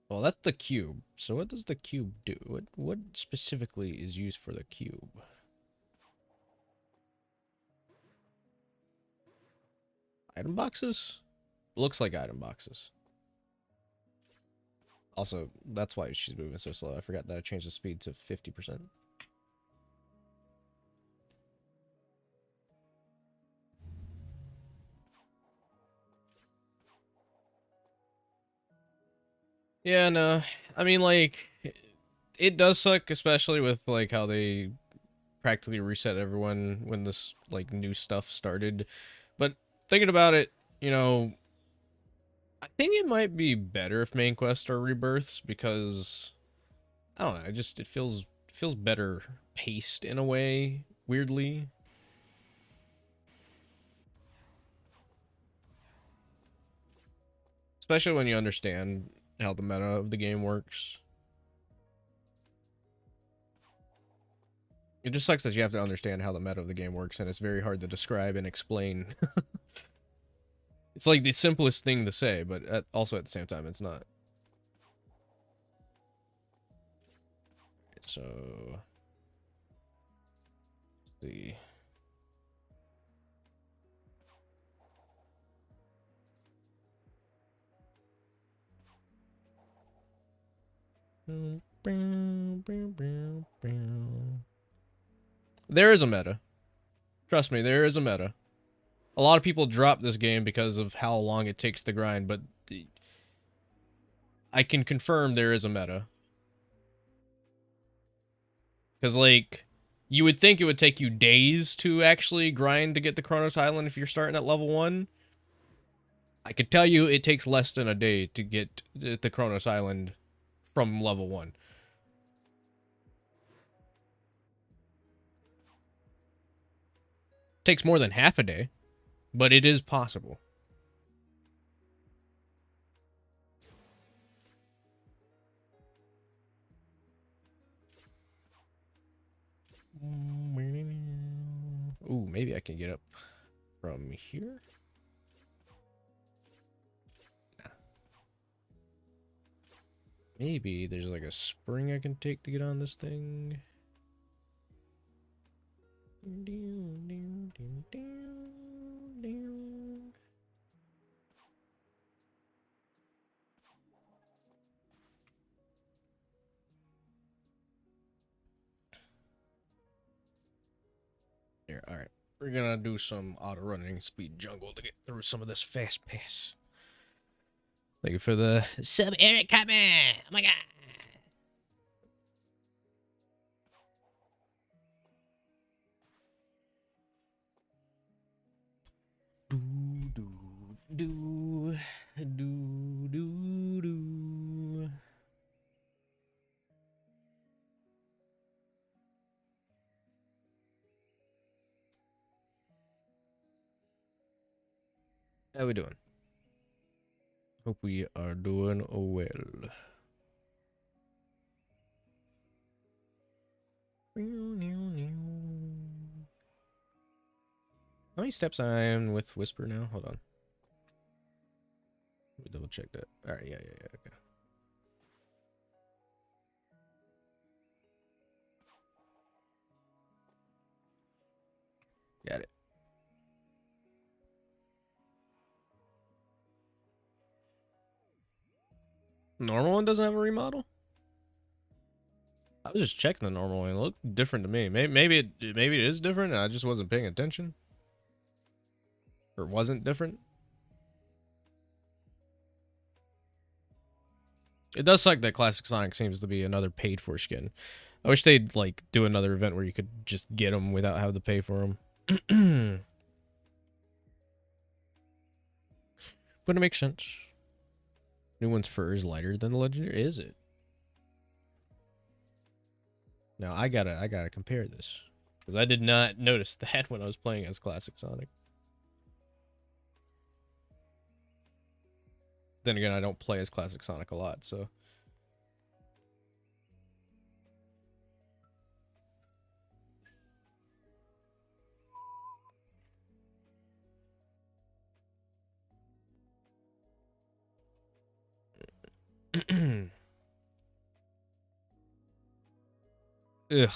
Well, that's the cube. So what does the cube do? What specifically is used for the cube? Item boxes? Looks like item boxes. Also, that's why she's moving so slow. I forgot that I changed the speed to 50%. Yeah, no. I mean, like, it does suck, especially with, like, how they practically reset everyone when this, like, new stuff started. But thinking about it, you know, I think it might be better if main quests are rebirths because, I don't know, it feels better paced in a way, weirdly. Especially when you understand how the meta of the game works. It just sucks that you have to understand how the meta of the game works, and it's very hard to describe and explain. It's like the simplest thing to say, but also at the same time, it's not. So, let's see. There is a meta. Trust me, there is a meta. A lot of people drop this game because of how long it takes to grind, but I can confirm there is a meta. Because, like, you would think it would take you days to actually grind to get the Kronos Island if you're starting at level 1. I could tell you it takes less than a day to get the Kronos Island from level 1. Takes more than half a day, but it is possible. Ooh, maybe I can get up from here. Nah. Maybe there's like a spring I can take to get on this thing. Here, alright. We're gonna do some auto-running speed jungle to get through some of this fast pace. Thank you for the sub, Eric comment. Oh my god. Do do do do do do. How we doing? Hope we are doing well. How many steps I am with Whisper now? Hold on. Let me double check that. Alright, yeah, okay. Got it. Normal one doesn't have a remodel? I was just checking the normal one. It looked different to me. Maybe it is different and I just wasn't paying attention. Or wasn't different. It does suck that Classic Sonic seems to be another paid for skin. I wish they'd like do another event where you could just get them without having to pay for them. But it makes sense. New one's fur is lighter than the legendary. Is it? Now I gotta compare this because I did not notice that when I was playing as Classic Sonic. Then again, I don't play as Classic Sonic a lot, so. Ugh.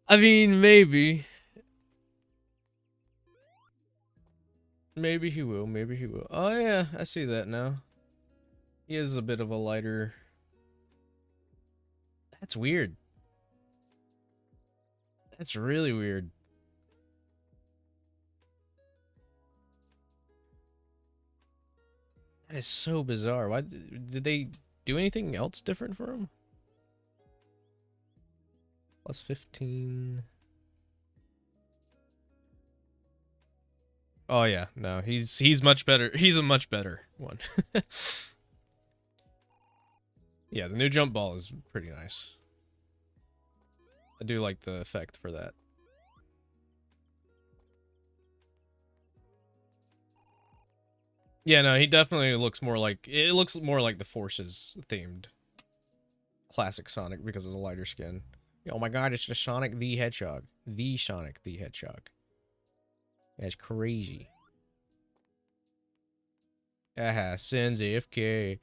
I mean, maybe. Maybe he will. Maybe he will. Oh, yeah. I see that now. He is a bit of a lighter. That's weird. That's really weird. That is so bizarre. Why did they do anything else different for him? Plus 15. Oh yeah, no, he's much better. He's a much better one. Yeah, the new jump ball is pretty nice. I do like the effect for that. Yeah, no, he definitely looks more like the Forces themed Classic Sonic because of the lighter skin. Oh my god, it's just Sonic the Hedgehog. The Sonic the Hedgehog. That's crazy. Aha, Sins AFK.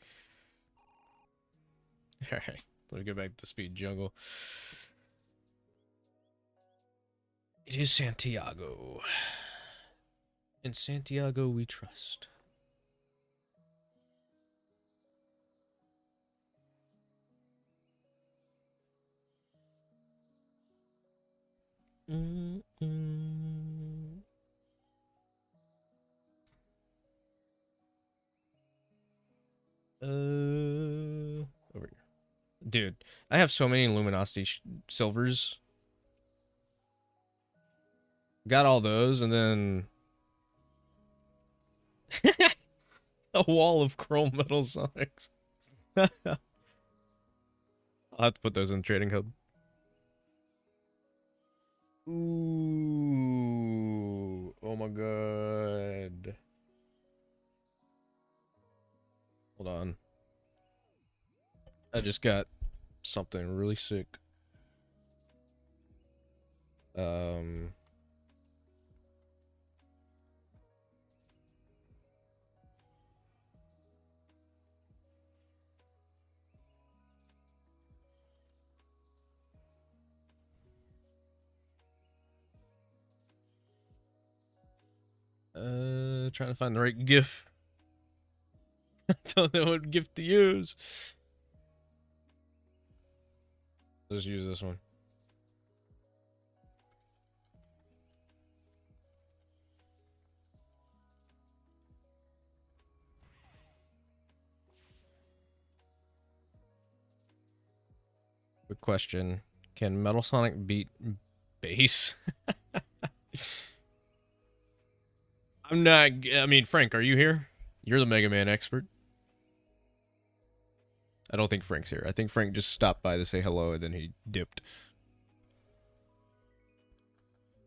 Alright, let me go back to Speed Jungle. It is Santiago. In Santiago we trust. Over here. Dude, I have so many Luminosity silvers. Got all those, and then a wall of chrome metal Sonics. I'll have to put those in the trading hub. Ooh, oh my god. Hold on. I just got something really sick. Trying to find the right GIF. I don't know what GIF to use. Let's use this one. question. Can Metal Sonic beat bass? I'm not... I mean, Frank, are you here? You're the Mega Man expert. I don't think Frank's here. I think Frank just stopped by to say hello and then he dipped.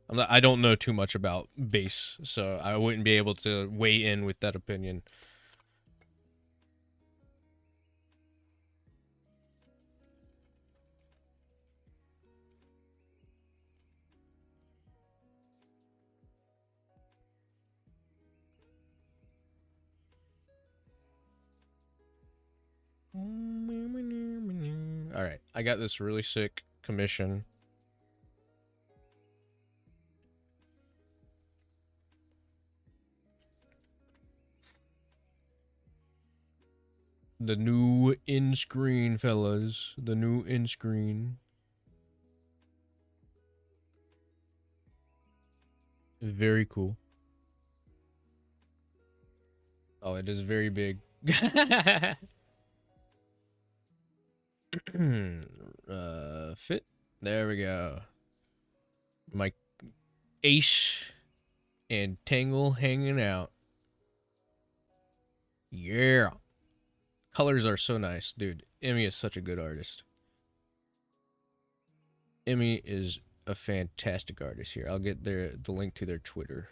I don't know too much about bass, so I wouldn't be able to weigh in with that opinion. Alright, I got this really sick commission. The new in-screen, fellas. The new in-screen. Very cool. Oh, it is very big. Fit. There we go. My Ace and Tangle hanging out. Yeah. Colors are so nice, dude. Emmy is such a good artist. Emmy is a fantastic artist. Here, I'll get the link to their Twitter.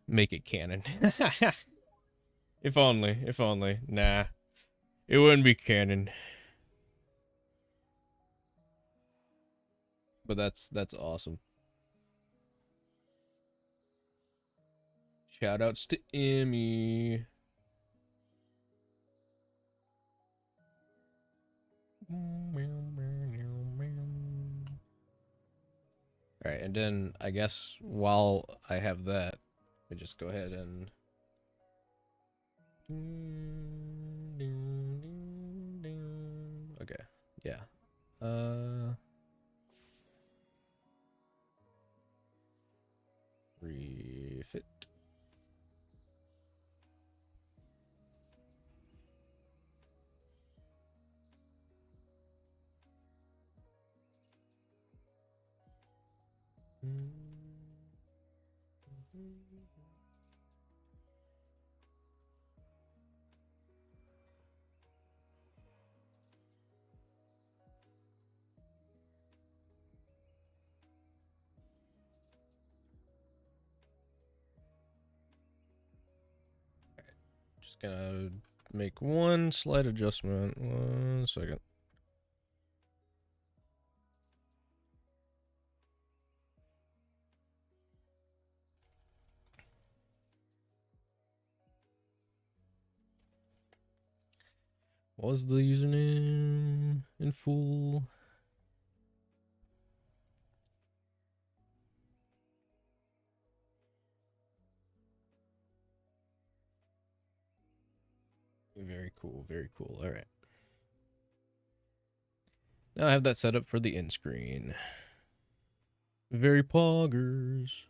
Make it canon. If only, if only. Nah, it wouldn't be canon. But that's awesome. Shoutouts to Emmy. Alright, and then I guess while I have that, I just go ahead and okay, yeah. Refit. Just gonna make one slight adjustment. 1 second. What was the username in full? Very cool, very cool. All right. Now I have that set up for the end screen. Very poggers.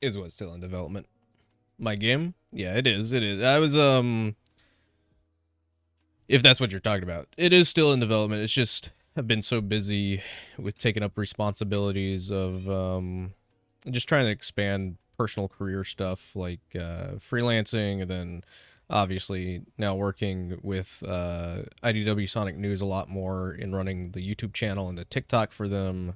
Is what still in development? My game? Yeah, it is. It is. I was if that's what you're talking about. It is still in development. It's just I've been so busy with taking up responsibilities of just trying to expand personal career stuff like freelancing, and then obviously now working with IDW Sonic News a lot more in running the YouTube channel and the TikTok for them.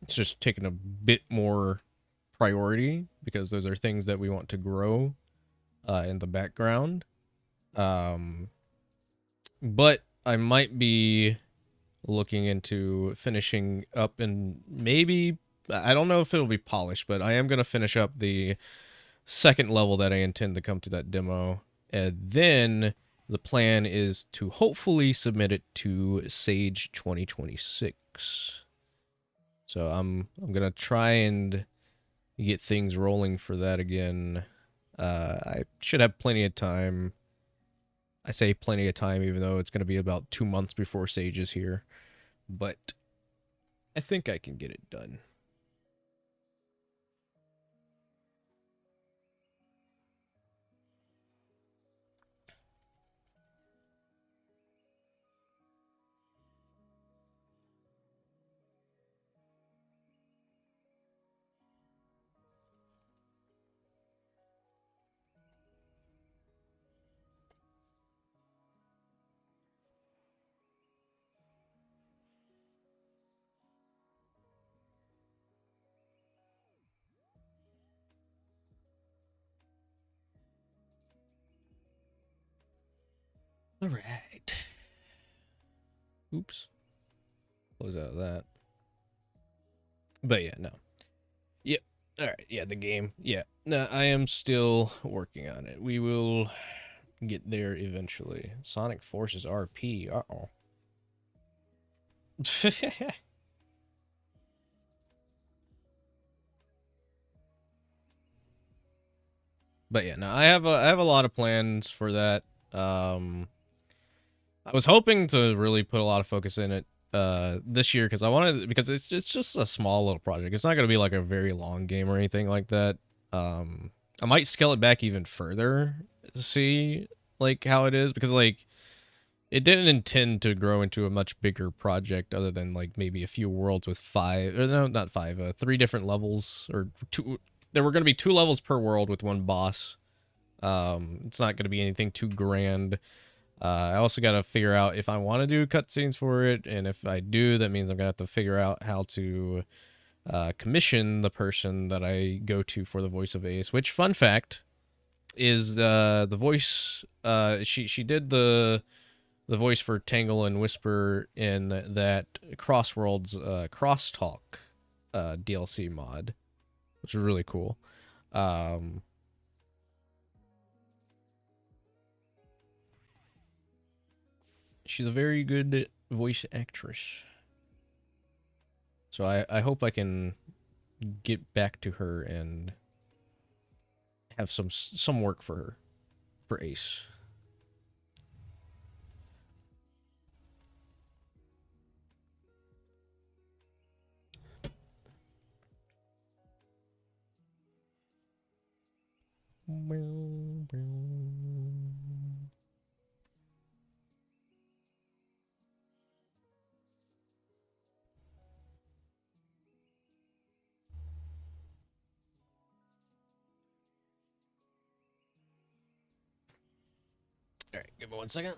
It's just taking a bit more priority because those are things that we want to grow in the background. But I might be looking into finishing up, and maybe, I don't know if it'll be polished, but I am going to finish up the second level that I intend to come to that demo. And then the plan is to hopefully submit it to Sage 2026. books. So I'm gonna try and get things rolling for that again. I should have plenty of time. I say plenty of time, even though it's gonna be about 2 months before Sage is here. But I think I can get it done. All right. Oops. Close out of that. But yeah, no. Yep. All right. Yeah, the game. Yeah. No, I am still working on it. We will get there eventually. Sonic Forces RP. Uh-oh. But yeah, no, I have a lot of plans for that. I was hoping to really put a lot of focus in it this year because it's just a small little project. It's not going to be like a very long game or anything like that. I might scale it back even further to see like how it is, because like it didn't intend to grow into a much bigger project other than like maybe a few worlds with three different levels, or two. There were going to be 2 levels per world with 1 boss. It's not going to be anything too grand. I also got to figure out if I want to do cutscenes for it, and if I do, that means I'm going to have to figure out how to commission the person that I go to for the voice of Ace, which, fun fact, is the voice, she did the voice for Tangle and Whisper in that Crossworlds Crosstalk DLC mod, which is really cool. She's a very good voice actress. So I hope I can get back to her and have some work for her, for Ace. All right, give me 1 second.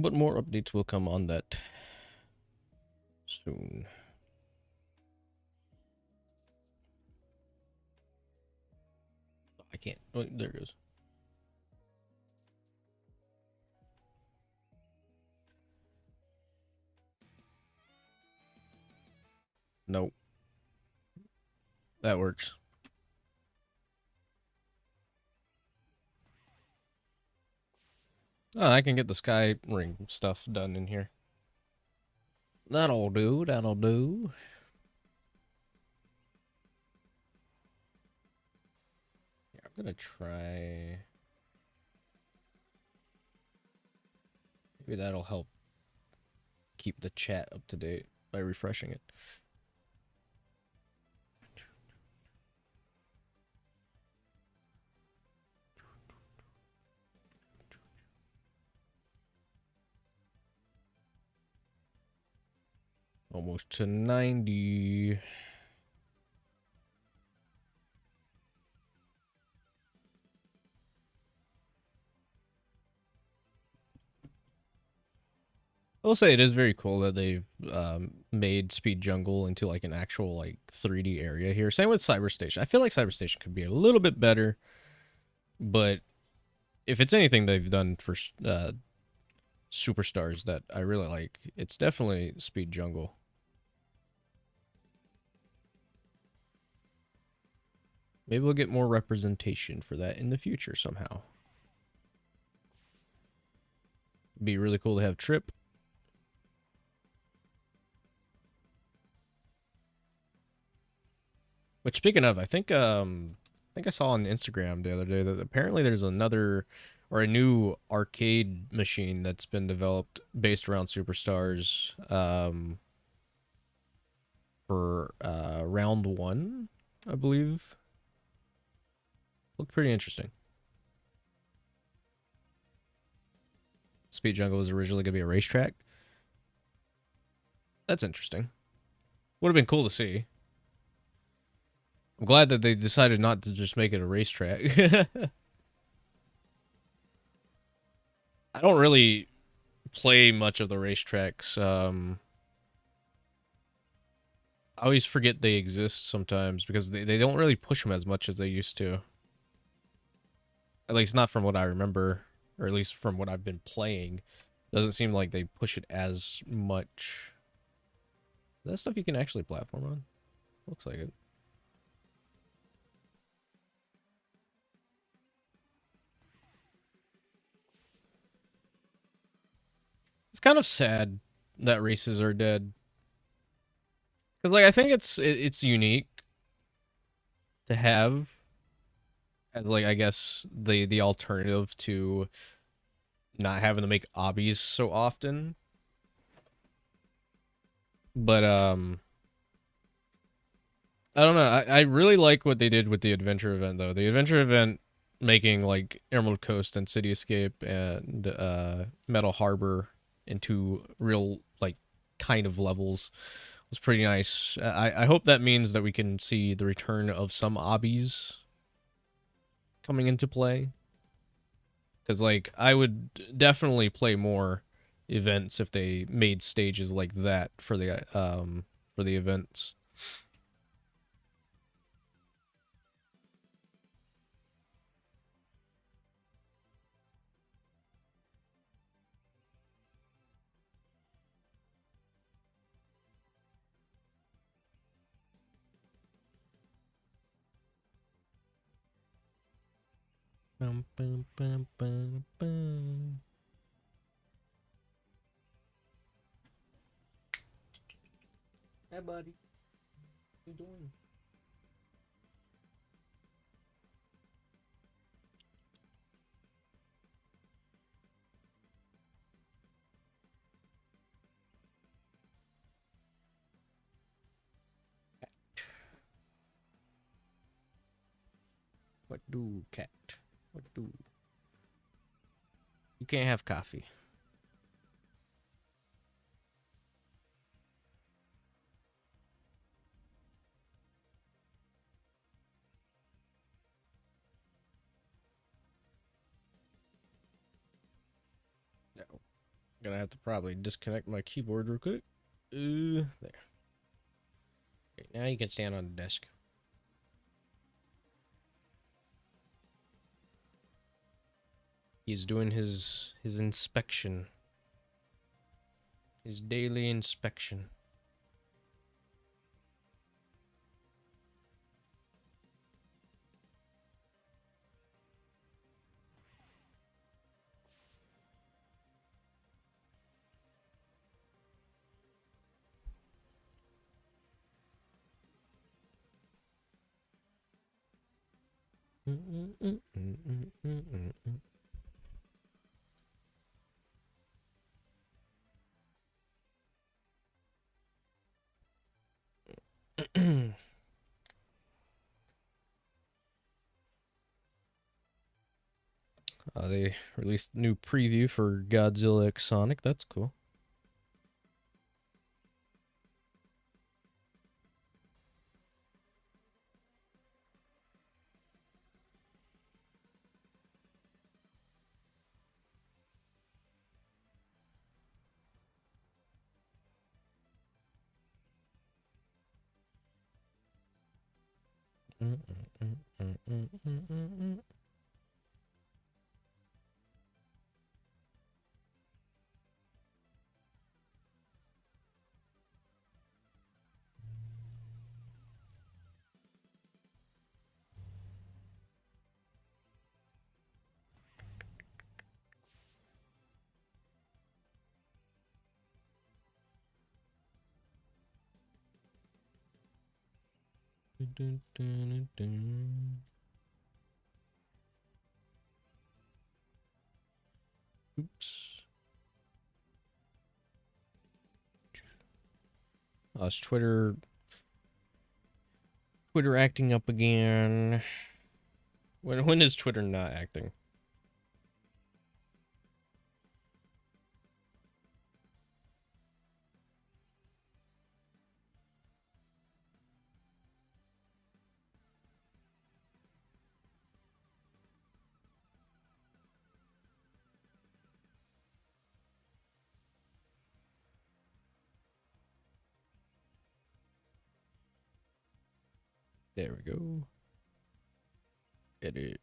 But more updates will come on that soon. I can't. Oh, there it goes. Nope. That works. Oh, I can get the sky ring stuff done in here. That'll do. That'll do. Yeah, I'm gonna try. Maybe that'll help keep the chat up to date by refreshing it. Almost to 90. I will say it is very cool that they've made Speed Jungle into like an actual like 3D area here. Same with Cyberstation. I feel like Cyberstation could be a little bit better, but if it's anything they've done for Superstars that I really like, it's definitely Speed Jungle. Maybe we'll get more representation for that in the future somehow. Be really cool to have Trip. Which, speaking of, I think I saw on Instagram the other day that apparently there's another or a new arcade machine that's been developed based around Superstars for round 1, I believe. Looked pretty interesting. Speed Jungle was originally going to be a racetrack. That's interesting. Would have been cool to see. I'm glad that they decided not to just make it a racetrack. I don't really play much of the racetracks. I always forget they exist sometimes because they don't really push them as much as they used to. At least not from what I remember, or at least from what I've been playing. Doesn't seem like they push it as much. Is that stuff you can actually platform on? Looks like it. It's kind of sad that races are dead. Because, like, I think it's unique to have as, like, I guess, the alternative to not having to make obbies so often. But, I don't know. I really like what they did with the adventure event, though. The adventure event making, like, Emerald Coast and City Escape and Metal Harbor into real, like, kind of levels was pretty nice. I hope that means that we can see the return of some obbies coming into play. Because, like, I would definitely play more events if they made stages like that for the events. Bum, bum, bum, bum, bum. Hey, buddy. What you doing? What do, cat? What do? You can't have coffee. No. I'm gonna have to probably disconnect my keyboard real quick. There. Okay, now you can stand on the desk. He's doing his inspection. His daily inspection. They released a new preview for Godzilla X Sonic. That's cool. Oops. Oh, is Twitter acting up again? When is Twitter not acting? There we go. Edit.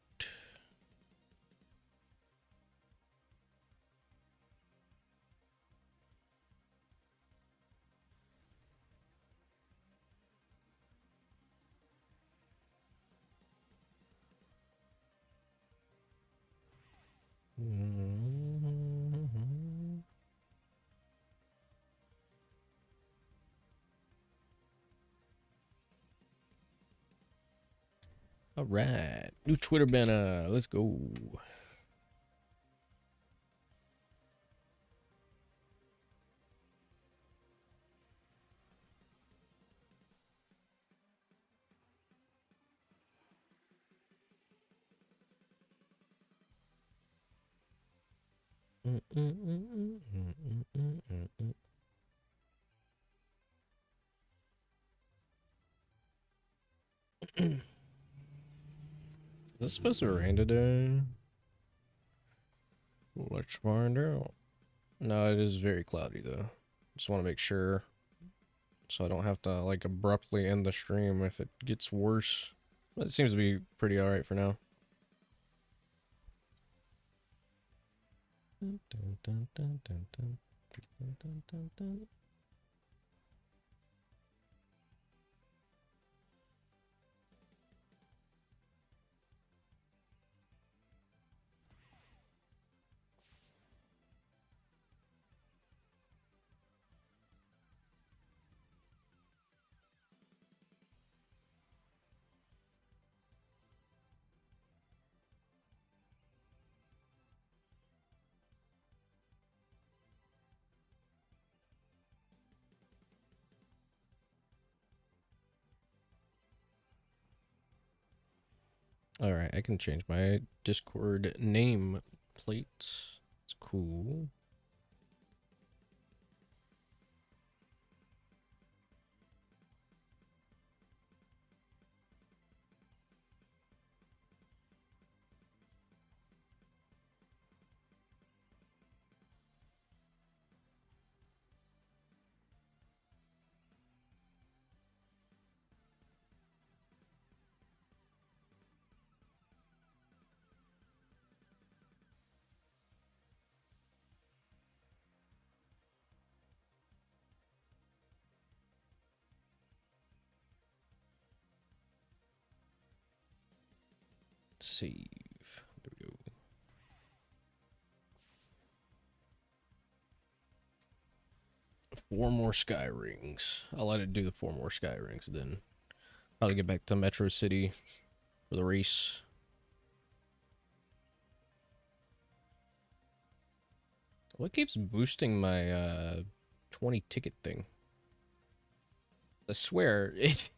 All right, new Twitter banner. Let's go. Is it supposed to rain today? Let's find out. No, it is very cloudy though. Just want to make sure, so I don't have to like abruptly end the stream if it gets worse. But it seems to be pretty alright for now. Alright, I can change my Discord name plate. It's cool. Save. There we go. Four more sky rings. I'll let it do the 4 more sky rings then. Probably get back to Metro City for the race. What keeps boosting my 20 ticket thing? I swear it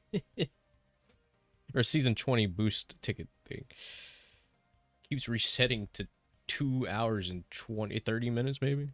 or season 20 boost ticket thing keeps resetting to 2 hours and 30 minutes maybe.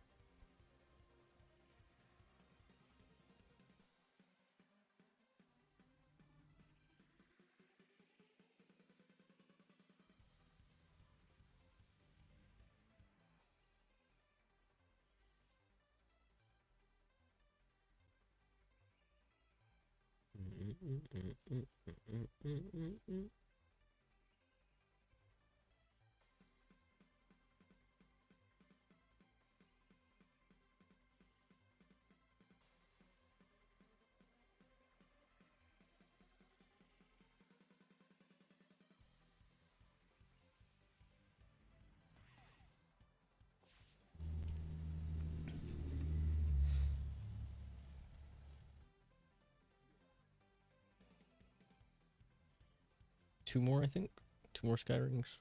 Two more, I think. Two more sky rings.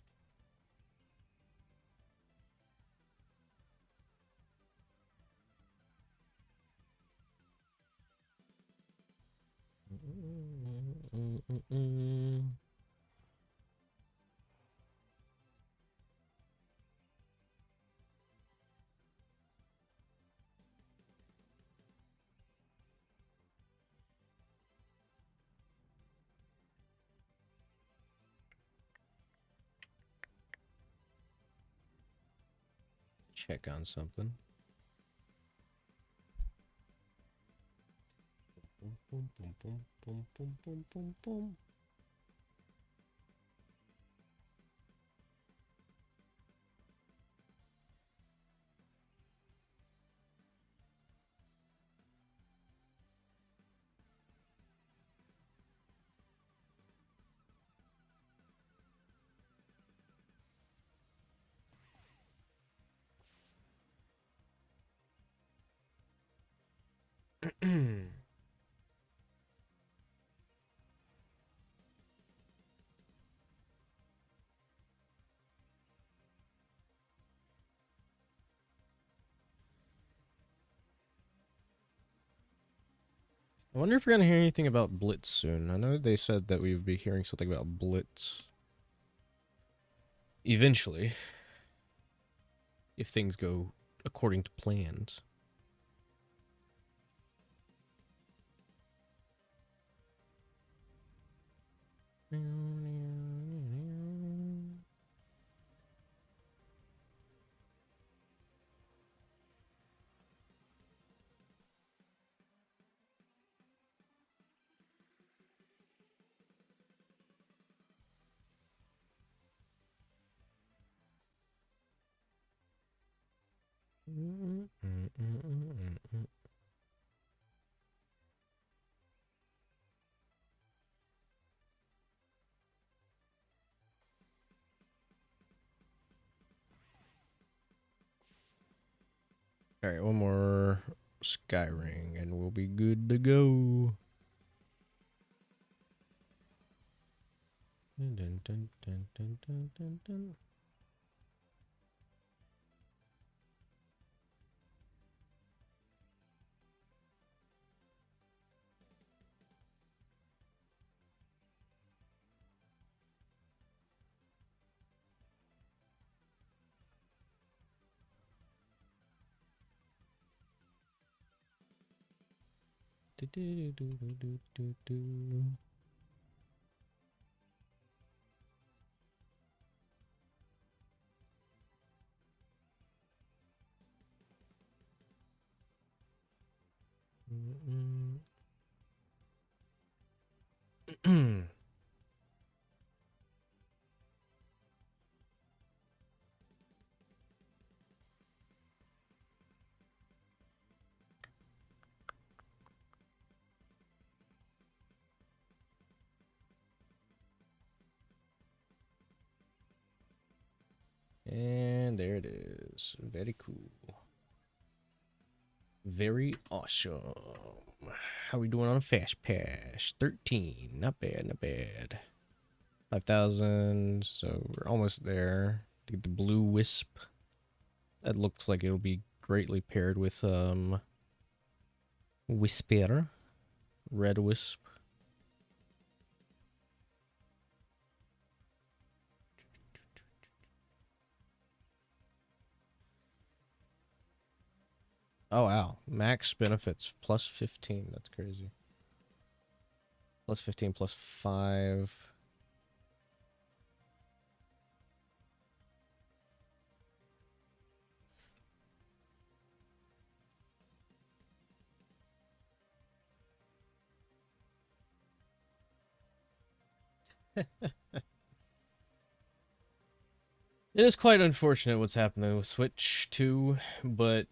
Check on something. Boom, boom, boom, boom, boom, boom, boom, boom, boom. I wonder if we're gonna hear anything about Blitz soon. I know they said that we would be hearing something about Blitz eventually, if things go according to plans. All right, one more sky ring and we'll be good to go. Dun, dun, dun, dun, dun, dun, dun, dun. Do, do, do, do, do, do, do. And there it is. Very cool. Very awesome. How we doing on a fast pass? 13. Not bad, not bad. 5,000. So we're almost there. To get the blue wisp. That looks like it'll be greatly paired with Whisper, Red Wisp. Oh wow, max benefits plus 15. That's crazy. Plus 15 plus 5. It is quite unfortunate what's happening with Switch 2, but...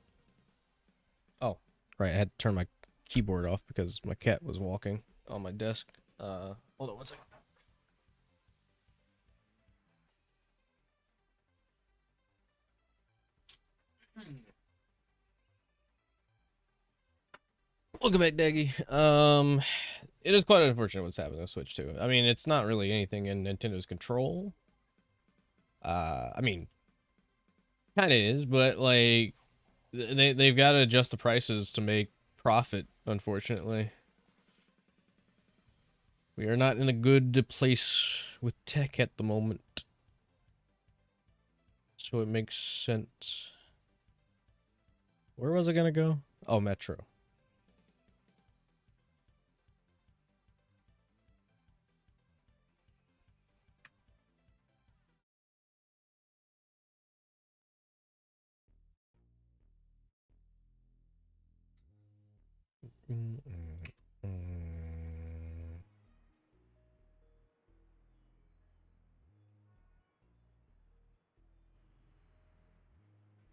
Oh, right, I had to turn my keyboard off because my cat was walking on my desk. Hold on one second. Welcome back, Daggy. It is quite unfortunate what's happening with Switch 2. I mean, it's not really anything in Nintendo's control. I mean, kind of is, but like they've got to adjust the prices to make profit. Unfortunately, we are not in a good place with tech at the moment, so it makes sense. Where was I gonna go? Oh, Metro.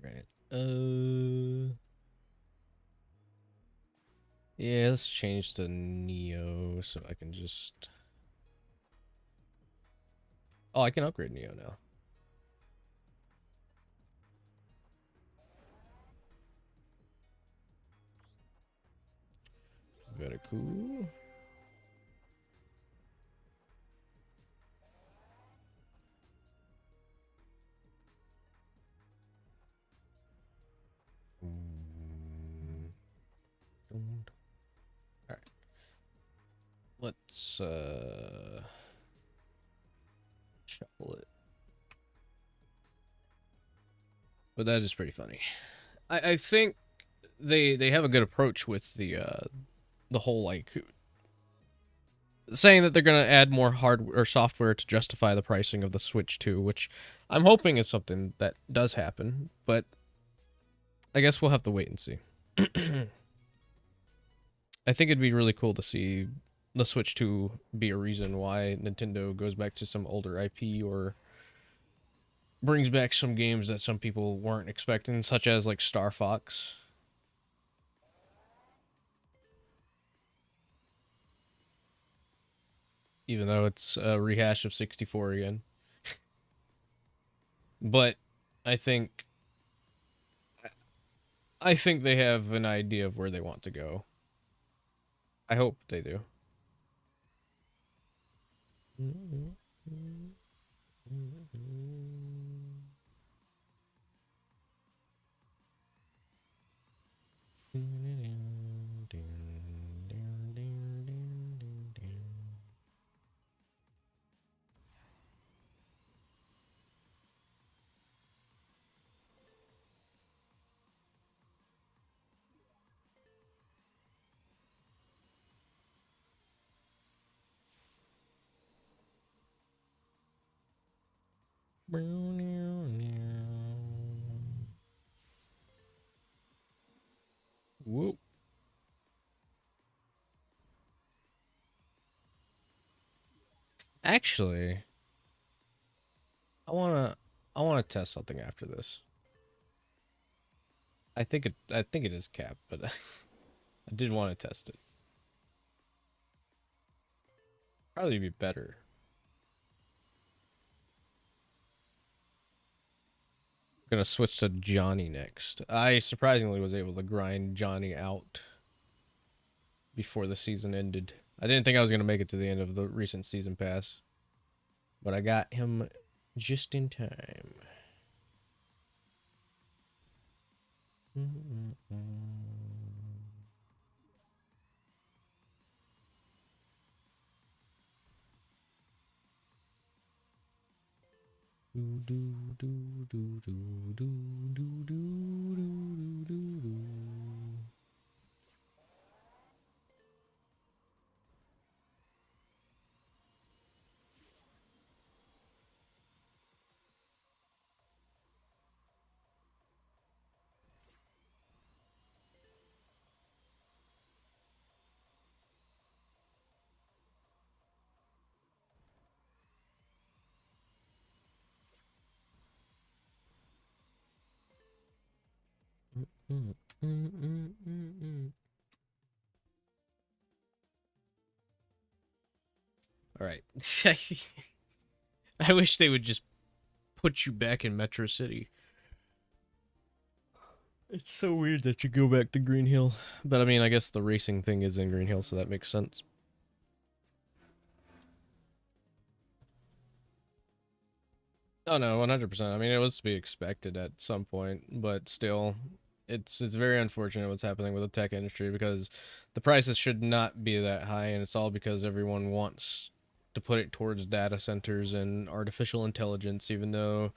Right. Yeah, let's change to Neo so I can just... Oh, I can upgrade Neo now. Very cool. Alright. Let's shuffle it. But that is pretty funny. I think they have a good approach with the whole like saying that they're gonna add more hardware or software to justify the pricing of the Switch 2, which I'm hoping is something that does happen, but I guess we'll have to wait and see. I think it'd be really cool to see the Switch 2 be a reason why Nintendo goes back to some older IP or brings back some games that some people weren't expecting, such as like Star Fox. Even though it's a rehash of 64 again. But I think they have an idea of where they want to go. I hope they do. Whoop. Actually, I wanna test something after this. I think it is capped, but I did want to test it. Probably be better. Gonna switch to Johnny next. I surprisingly was able to grind Johnny out before the season ended. I didn't think I was gonna make it to the end of the recent season pass, but I got him just in time. All right. I wish they would just put you back in Metro City. It's so weird that you go back to Green Hill. But I mean, I guess the racing thing is in Green Hill, so that makes sense. Oh no, 100%. I mean, it was to be expected at some point, but still, it's very unfortunate what's happening with the tech industry because the prices should not be that high, and it's all because everyone wants to put it towards data centers and artificial intelligence, even though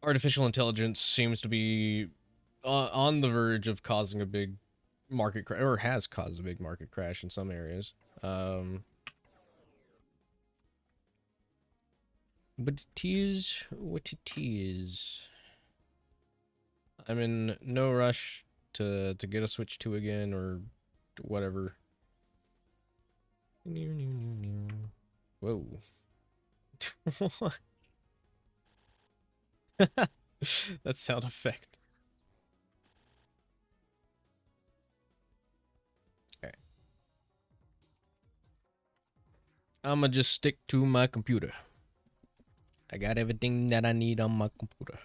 artificial intelligence seems to be on the verge of causing a big market crash, or has caused a big market crash in some areas. But it is what it is. I'm in no rush to get a Switch 2 again or whatever. Whoa. That sound effect. Alright. I'ma just stick to my computer. I got everything that I need on my computer.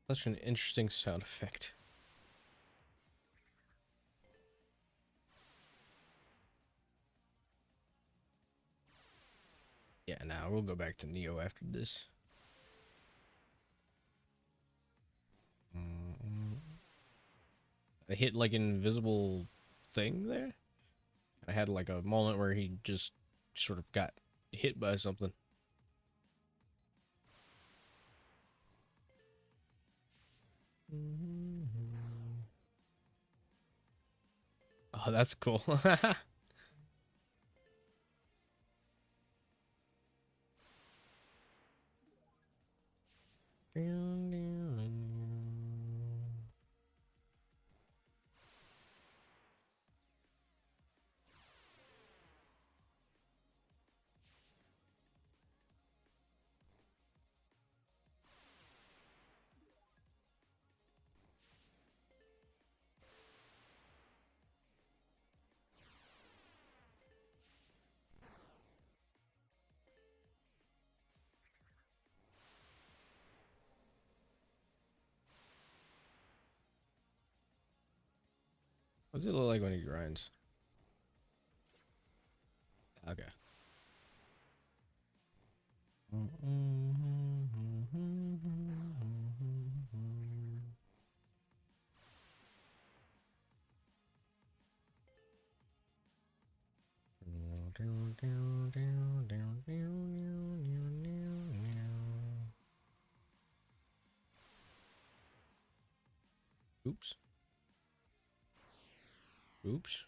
Such an interesting sound effect. Yeah, now we'll go back to Neo after this. I hit like an invisible thing there. I had like a moment where he just sort of got hit by something. Oh, that's cool. What does it look like when he grinds? Okay. Oops. Oops.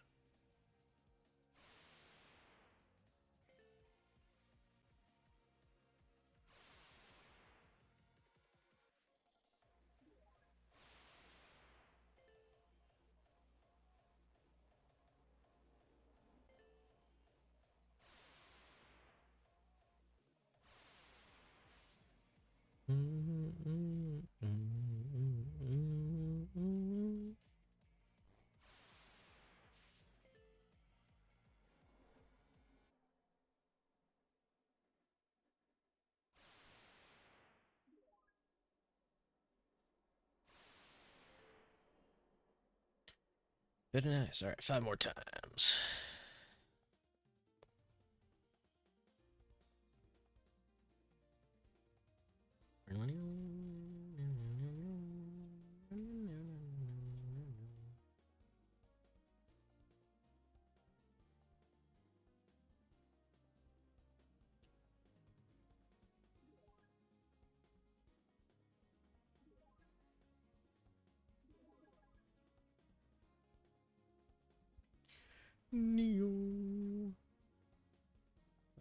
Very nice. All right, 5 more times.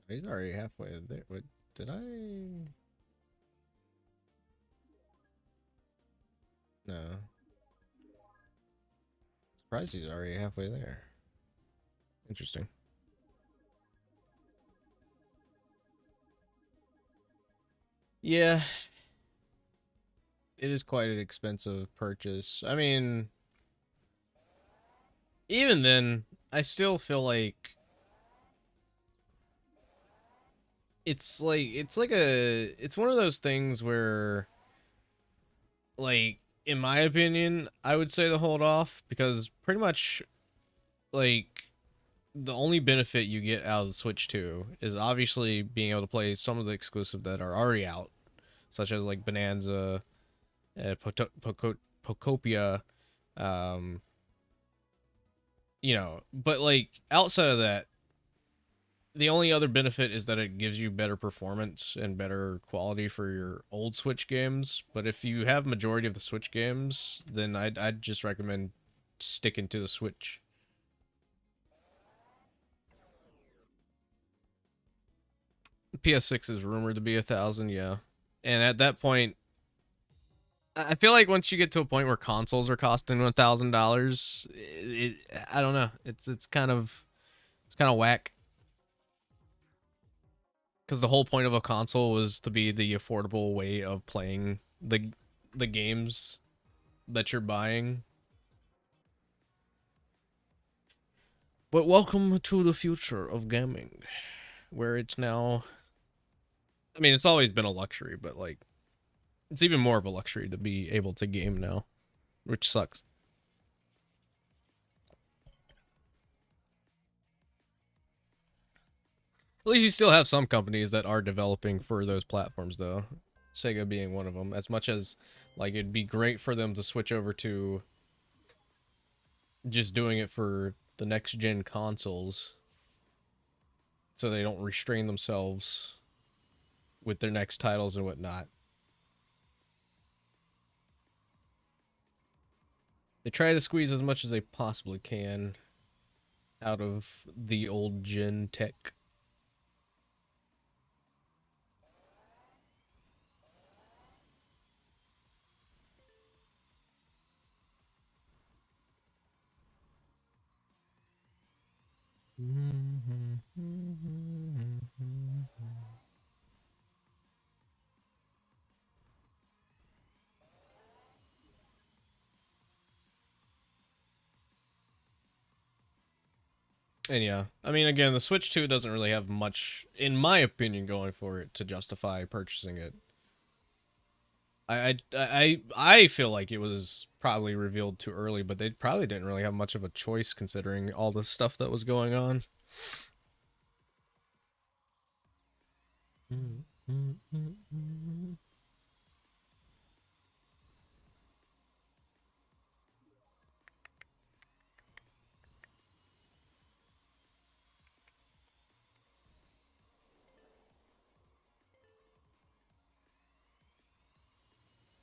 He's already halfway there. What did I? No. Surprised he's already halfway there. Interesting. Yeah. It is quite an expensive purchase. I mean, even then, I still feel like it's one of those things where, like, in my opinion, I would say to hold off, because pretty much, like, the only benefit you get out of the Switch 2 is obviously being able to play some of the exclusive that are already out, such as like Bonanza, Pocopia, um, but like outside of that, the only other benefit is that it gives you better performance and better quality for your old Switch games. But if you have majority of the Switch games, then I'd just recommend sticking to the Switch. PS6 is rumored to be 1,000, yeah. And at that point, I feel like once you get to a point where consoles are costing $1,000, I don't know. It's kind of whack. Because the whole point of a console was to be the affordable way of playing the games that you're buying. But welcome to the future of gaming, where it's now. I mean, it's always been a luxury, but like, it's even more of a luxury to be able to game now, which sucks. At least you still have some companies that are developing for those platforms, though. Sega being one of them. As much as, like, it'd be great for them to switch over to just doing it for the next-gen consoles, so they don't restrain themselves with their next titles and whatnot. They try to squeeze as much as they possibly can out of the old-gen tech. And yeah, I mean, again, the Switch 2 doesn't really have much, in my opinion, going for it to justify purchasing it. I feel like it was probably revealed too early, but they probably didn't really have much of a choice considering all the stuff that was going on.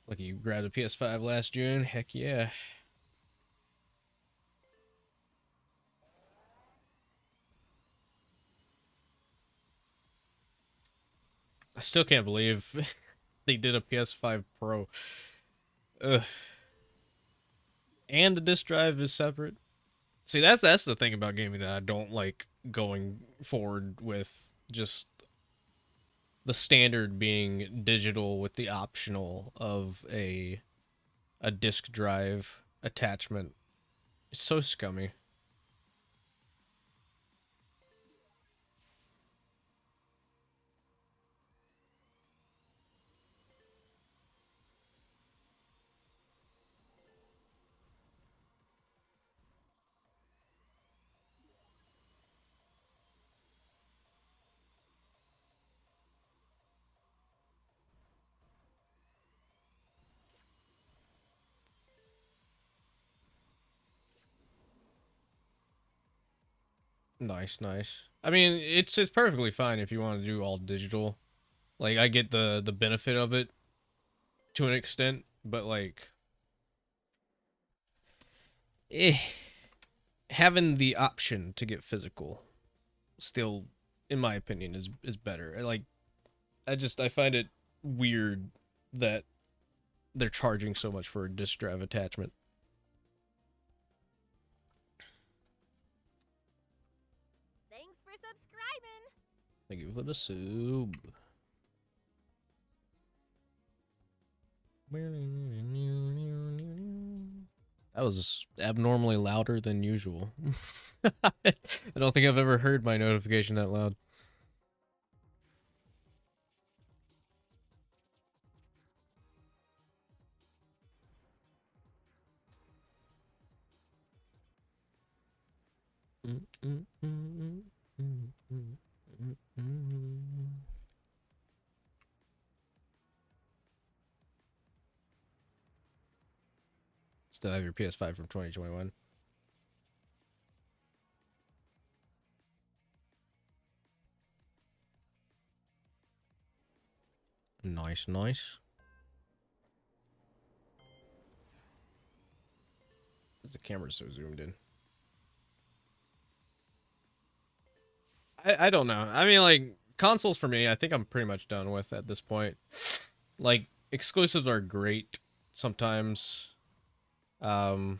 Like, you grabbed a PS5 last June? Heck yeah. I still can't believe they did a PS5 Pro. Ugh. And the disk drive is separate. See, that's the thing about gaming that I don't like going forward with. Just the standard being digital with the optional of a disk drive attachment. It's so scummy. Nice, nice. I mean, it's perfectly fine if you want to do all digital. Like, I get the benefit of it to an extent, but like, eh, having the option to get physical still, in my opinion, is better. Like, I find it weird that they're charging so much for a disk drive attachment. Thanks for subscribing. Thank you for the sub. That was abnormally louder than usual. I don't think I've ever heard my notification that loud. Still have your PS5 from 2021. Nice, nice. The camera's so zoomed in. I don't know. I mean, like, consoles for me, I think I'm pretty much done with at this point. Like, exclusives are great sometimes. But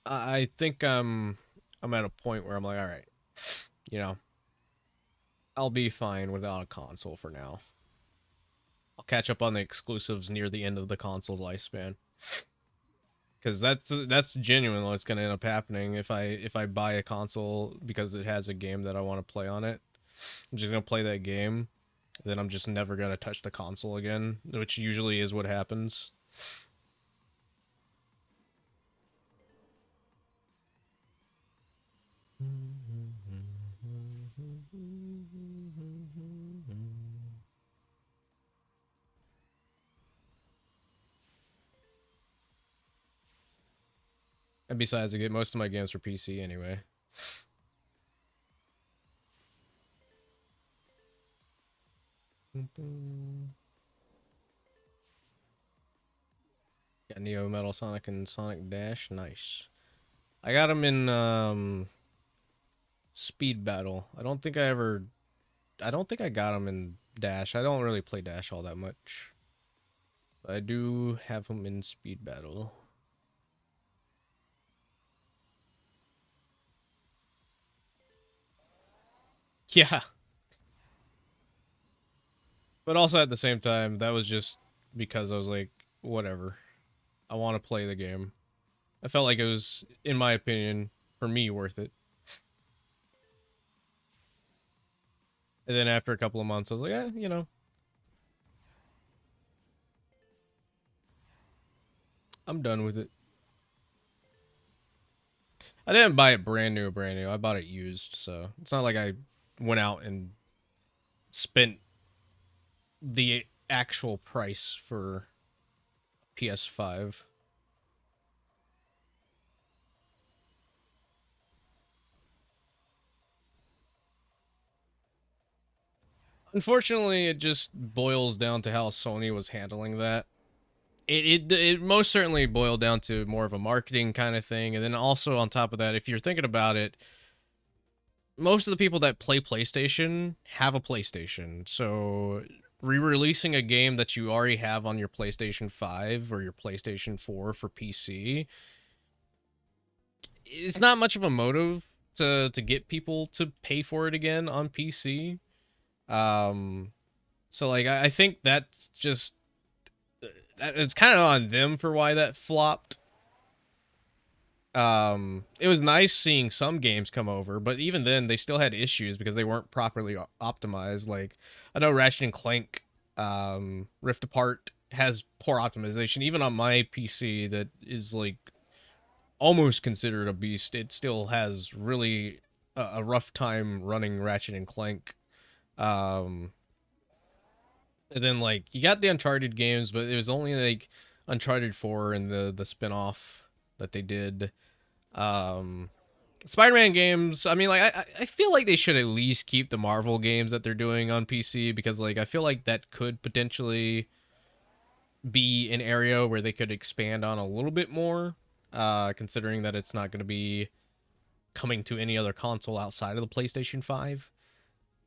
I think I'm at a point where I'm like, all right, you know, I'll be fine without a console for now. I'll catch up on the exclusives near the end of the console's lifespan. Because that's genuine what's gonna end up happening if I buy a console because it has a game that I want to play on it. I'm just gonna play that game, then I'm just never gonna touch the console again, which usually is what happens. And besides, I get most of my games for PC anyway. Got Neo, Metal Sonic, and Sonic Dash. Nice. I got them in Speed Battle. I don't think I got them in Dash. I don't really play Dash all that much. But I do have them in Speed Battle. Yeah. But also at the same time, that was just because I was like, whatever. I want to play the game. I felt like it was, in my opinion, for me, worth it. And then after a couple of months, I was like, yeah, you know. I'm done with it. I didn't buy it brand new. I bought it used, so it's not like I went out and spent the actual price for PS5. Unfortunately, it just boils down to how Sony was handling that. It most certainly boiled down to more of a marketing kind of thing, and then also on top of that, if you're thinking about it, most of the people that play PlayStation have a PlayStation. So re-releasing a game that you already have on your PlayStation 5 or your PlayStation 4 for PC, it's not much of a motive to get people to pay for it again on PC. So like I think that's just it's kind of on them for why that flopped. It was nice seeing some games come over, but even then they still had issues because they weren't properly optimized. Like I know Ratchet and Clank Rift Apart has poor optimization. Even on my PC that is like almost considered a beast, it still has really a rough time running Ratchet and Clank. And then like you got the Uncharted games, but it was only like Uncharted 4 and the spin-off that they did. Spider-Man games, I mean, like I feel like they should at least keep the Marvel games that they're doing on PC, because like I feel like that could potentially be an area where they could expand on a little bit more, considering that it's not going to be coming to any other console outside of the PlayStation 5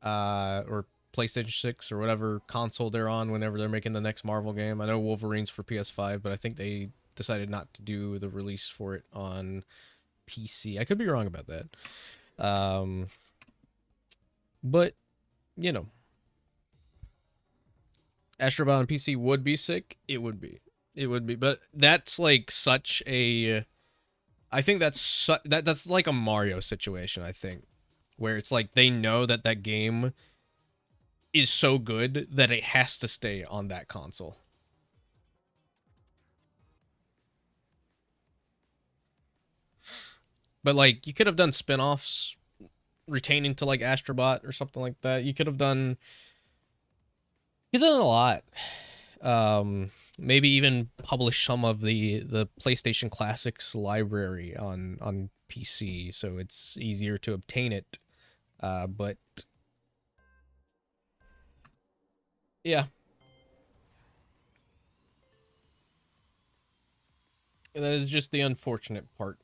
or PlayStation 6 or whatever console they're on whenever they're making the next Marvel game. I know Wolverine's for PS5, but I think they decided not to do the release for it on PC. I could be wrong about that. But, you know, Astrobot on PC would be sick. It would be. It would be. But that's like such a... I think that's that's like a Mario situation, I think. Where it's like they know that that game is so good that it has to stay on that console. But like you could have done spin-offs retaining to like Astrobot or something like that. You could have done a lot. Maybe even publish some of the PlayStation Classics library on PC so it's easier to obtain it. But yeah. That is just the unfortunate part.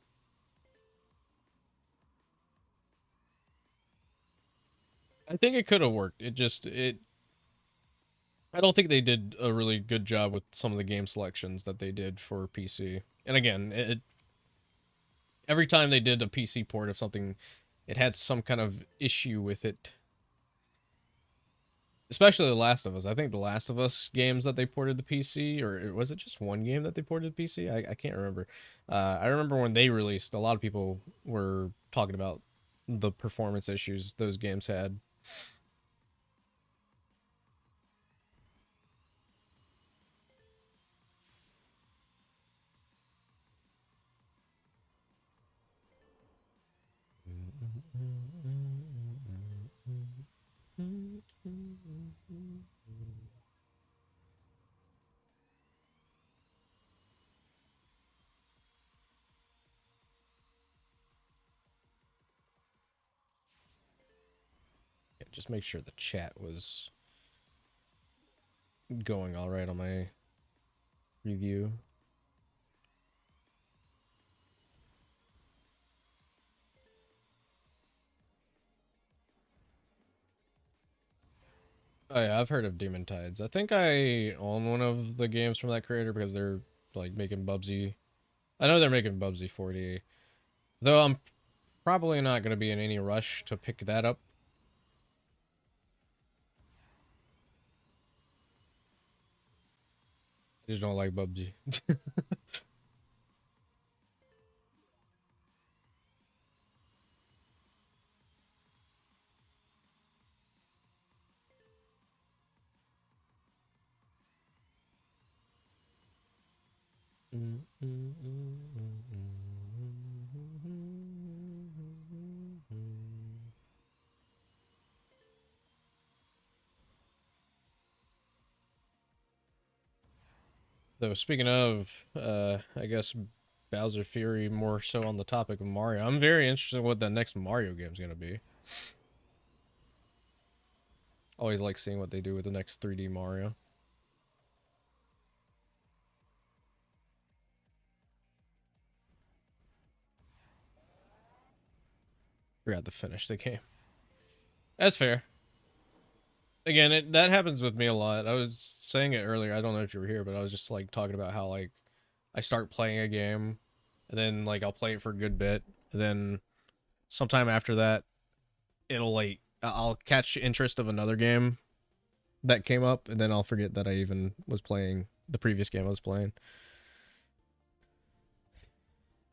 I think it could have worked. I don't think they did a really good job with some of the game selections that they did for PC. And again, every time they did a PC port of something, it had some kind of issue with it. Especially The Last of Us. I think The Last of Us games that they ported to PC, or was it just one game that they ported to PC? I can't remember. I remember when they released, a lot of people were talking about the performance issues those games had. Yeah, just make sure the chat was going all right on my review. Oh yeah, I've heard of Demon Tides. I think I own one of the games from that creator because they're like making Bubsy. I know they're making Bubsy 40. Though I'm probably not going to be in any rush to pick that up. I just don't like Bubsy. Though speaking of, I guess Bowser Fury more so on the topic of Mario. I'm very interested in what the next Mario game is going to be. Always like seeing what they do with the next 3D Mario. Forgot to finish the game. That's fair. Again, that happens with me a lot. I was saying it earlier. I don't know if you were here, but I was just like talking about how like I start playing a game, and then like I'll play it for a good bit, and then sometime after that, it'll like I'll catch interest of another game that came up, and then I'll forget that I even was playing the previous game I was playing.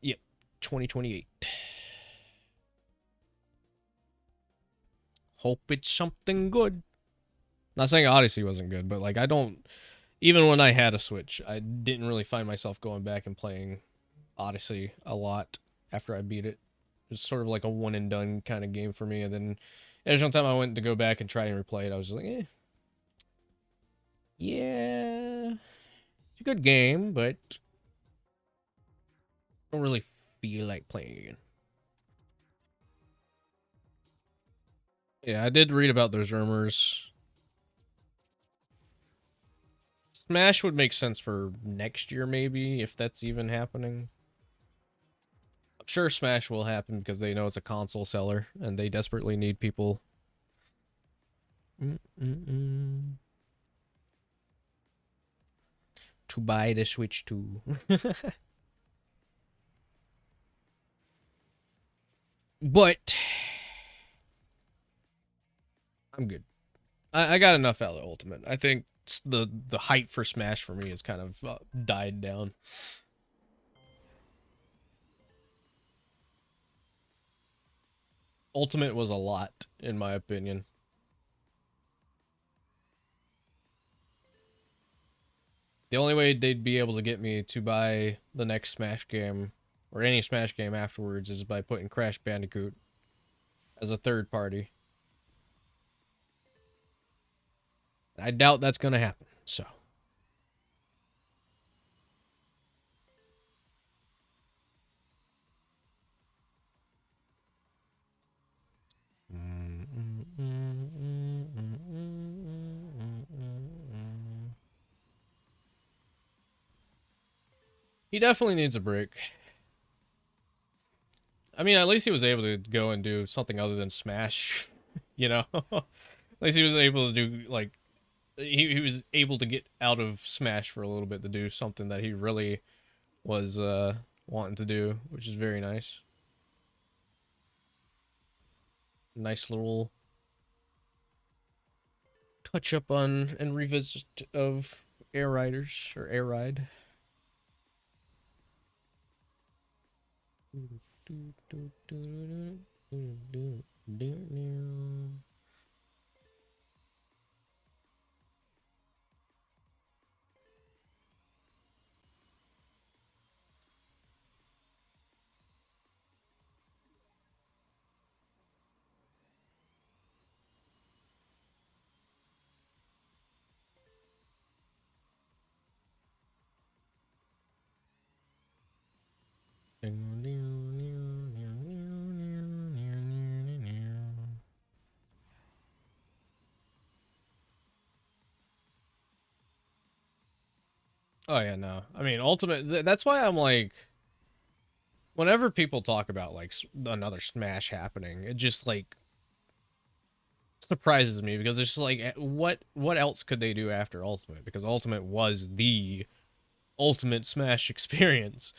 Yep, 2028. Hope it's something good. Not saying Odyssey wasn't good, but like I don't, even when I had a Switch, I didn't really find myself going back and playing Odyssey a lot after I beat it. It was sort of like a one and done kind of game for me. And then every one time I went to go back and try and replay it, I was just like, eh. Yeah. It's a good game, but I don't really feel like playing again. Yeah, I did read about those rumors. Smash would make sense for next year, maybe, if that's even happening. I'm sure Smash will happen because they know it's a console seller and they desperately need people. To buy the Switch 2. But I'm good. I got enough out of Ultimate. I think the hype for Smash for me has kind of died down. Ultimate was a lot, in my opinion. The only way they'd be able to get me to buy the next Smash game, or any Smash game afterwards, is by putting Crash Bandicoot as a third party. I doubt that's going to happen, so. He definitely needs a break. I mean, at least he was able to go and do something other than Smash, you know? At least he was able to do, like, he was able to get out of Smash for a little bit to do something that he really was wanting to do, which is very nice. Nice little touch up on and revisit of Air Riders, or Air Ride. Oh yeah, no. I mean, Ultimate. That's why I'm like, whenever people talk about like another Smash happening, it just like surprises me because it's just like, what else could they do after Ultimate? Because Ultimate was the ultimate Smash experience.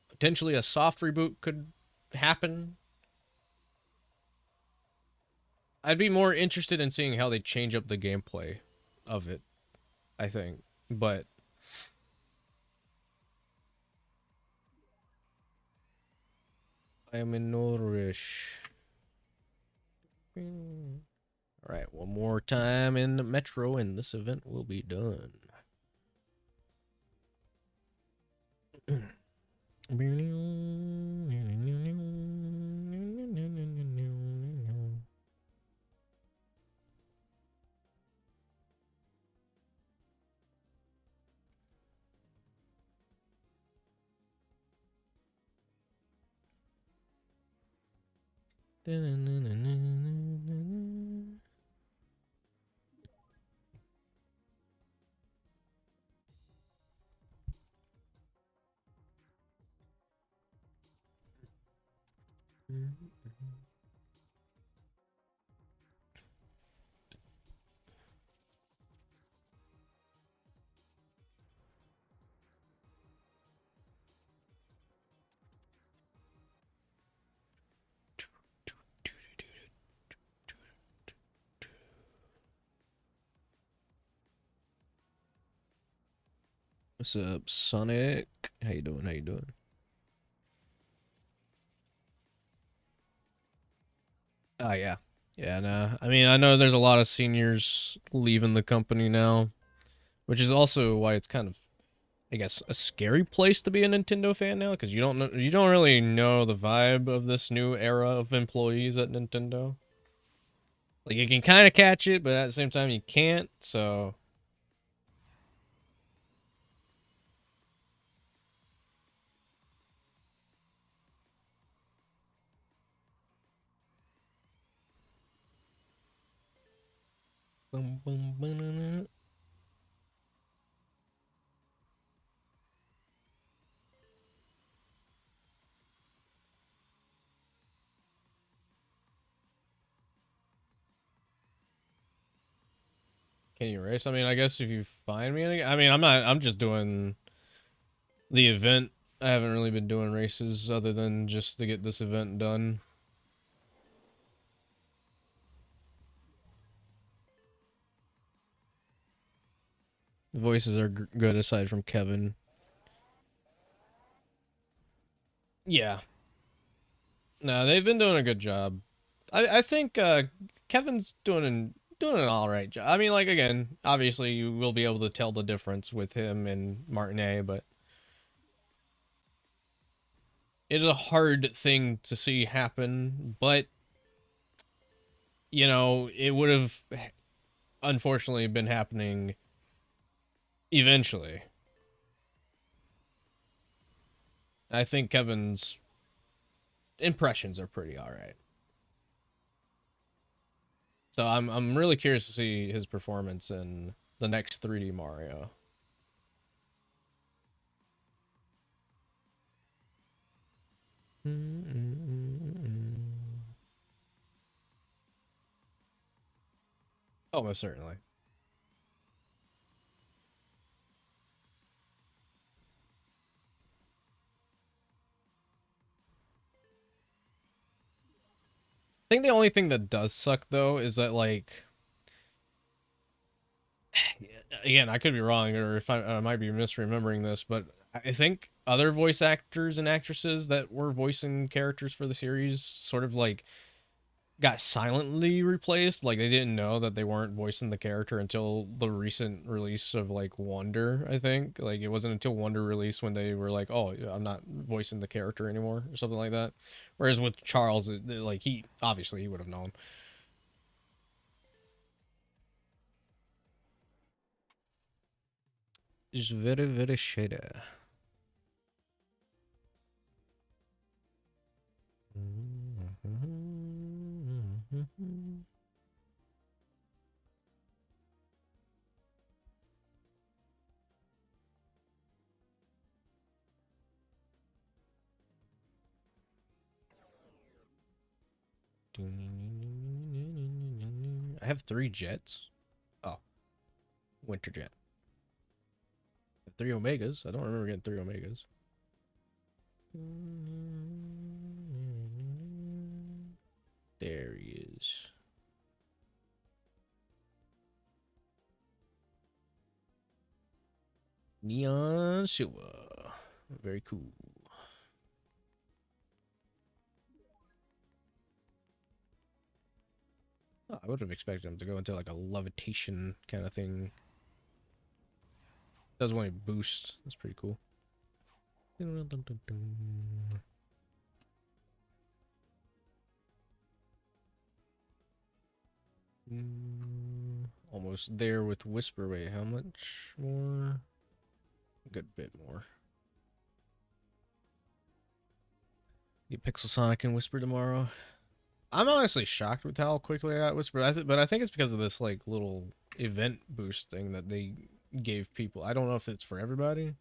Potentially a soft reboot could happen. I'd be more interested in seeing how they change up the gameplay of it, I think. But I am in no rush. Alright, one more time in the Metro and this event will be done. What's up, Sonic? How you doing? How you doing? Oh yeah. Yeah, nah. I mean, I know there's a lot of seniors leaving the company now, which is also why it's kind of, I guess, a scary place to be a Nintendo fan now, because you don't really know the vibe of this new era of employees at Nintendo. Like, you can kind of catch it, but at the same time you can't, so... Boom, boom, boom. Can you race? I mean, I guess if you find me, I mean, I'm just doing the event. I haven't really been doing races other than just to get this event done. The voices are good aside from Kevin. Yeah. No, they've been doing a good job. I think Kevin's doing an all right job. I mean, like, again, obviously you will be able to tell the difference with him and Martinet, but it is a hard thing to see happen. But you know, it would have unfortunately been happening eventually. I think Kevin's impressions are pretty all right. So I'm really curious to see his performance in the next 3D Mario. Oh, most certainly. I think the only thing that does suck though is that, like, again, I could be wrong, or if I might be misremembering this, but I think other voice actors and actresses that were voicing characters for the series sort of like got silently replaced. Like, they didn't know that they weren't voicing the character until the recent release of, like, Wonder, I think. Like, it wasn't until Wonder released when they were like, oh, I'm not voicing the character anymore, or something like that. Whereas with Charles, like, he obviously he would have known. Just very, very shady. I have 3 jets. Oh, winter jet. 3 Omegas. I don't remember getting 3 Omegas. There he is. Neon Silver. Very cool. Oh, I would have expected him to go into like a levitation kind of thing. Does when he boosts. That's pretty cool. Almost there with Whisper. Wait, how much more? A good bit more. Get Pixel Sonic and Whisper tomorrow. I'm honestly shocked with how quickly I got Whisper, but I think it's because of this like little event boost thing that they gave people. I don't know if it's for everybody,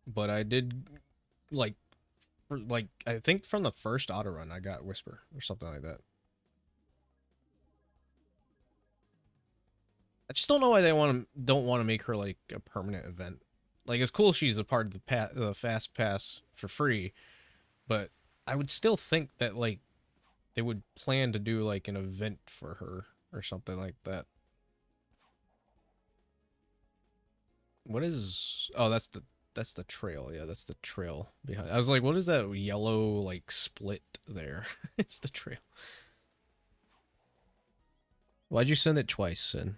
but I did like For, like, I think from the first auto run, I got Whisper or something like that. I just don't know why they don't want to make her like a permanent event. Like, it's cool she's a part of the fast pass for free, but I would still think that like they would plan to do like an event for her or something like that. What is? Oh, that's the trail. Yeah, that's the trail behind. I was like, what is that yellow like split there? It's the trail. Why'd you send it twice, Sin?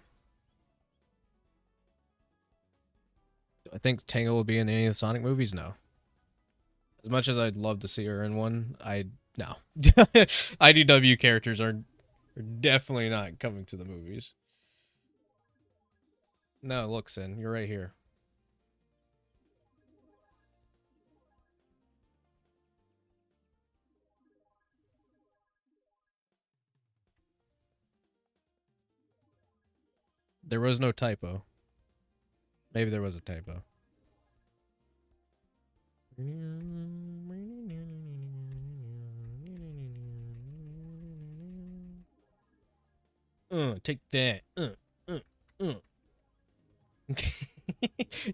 I think Tango will be in any of the Sonic movies. No. As much as I'd love to see her in one, no. IDW characters are definitely not coming to the movies. No, look, Sin, you're right here. There was no typo. Maybe there was a typo. Take that.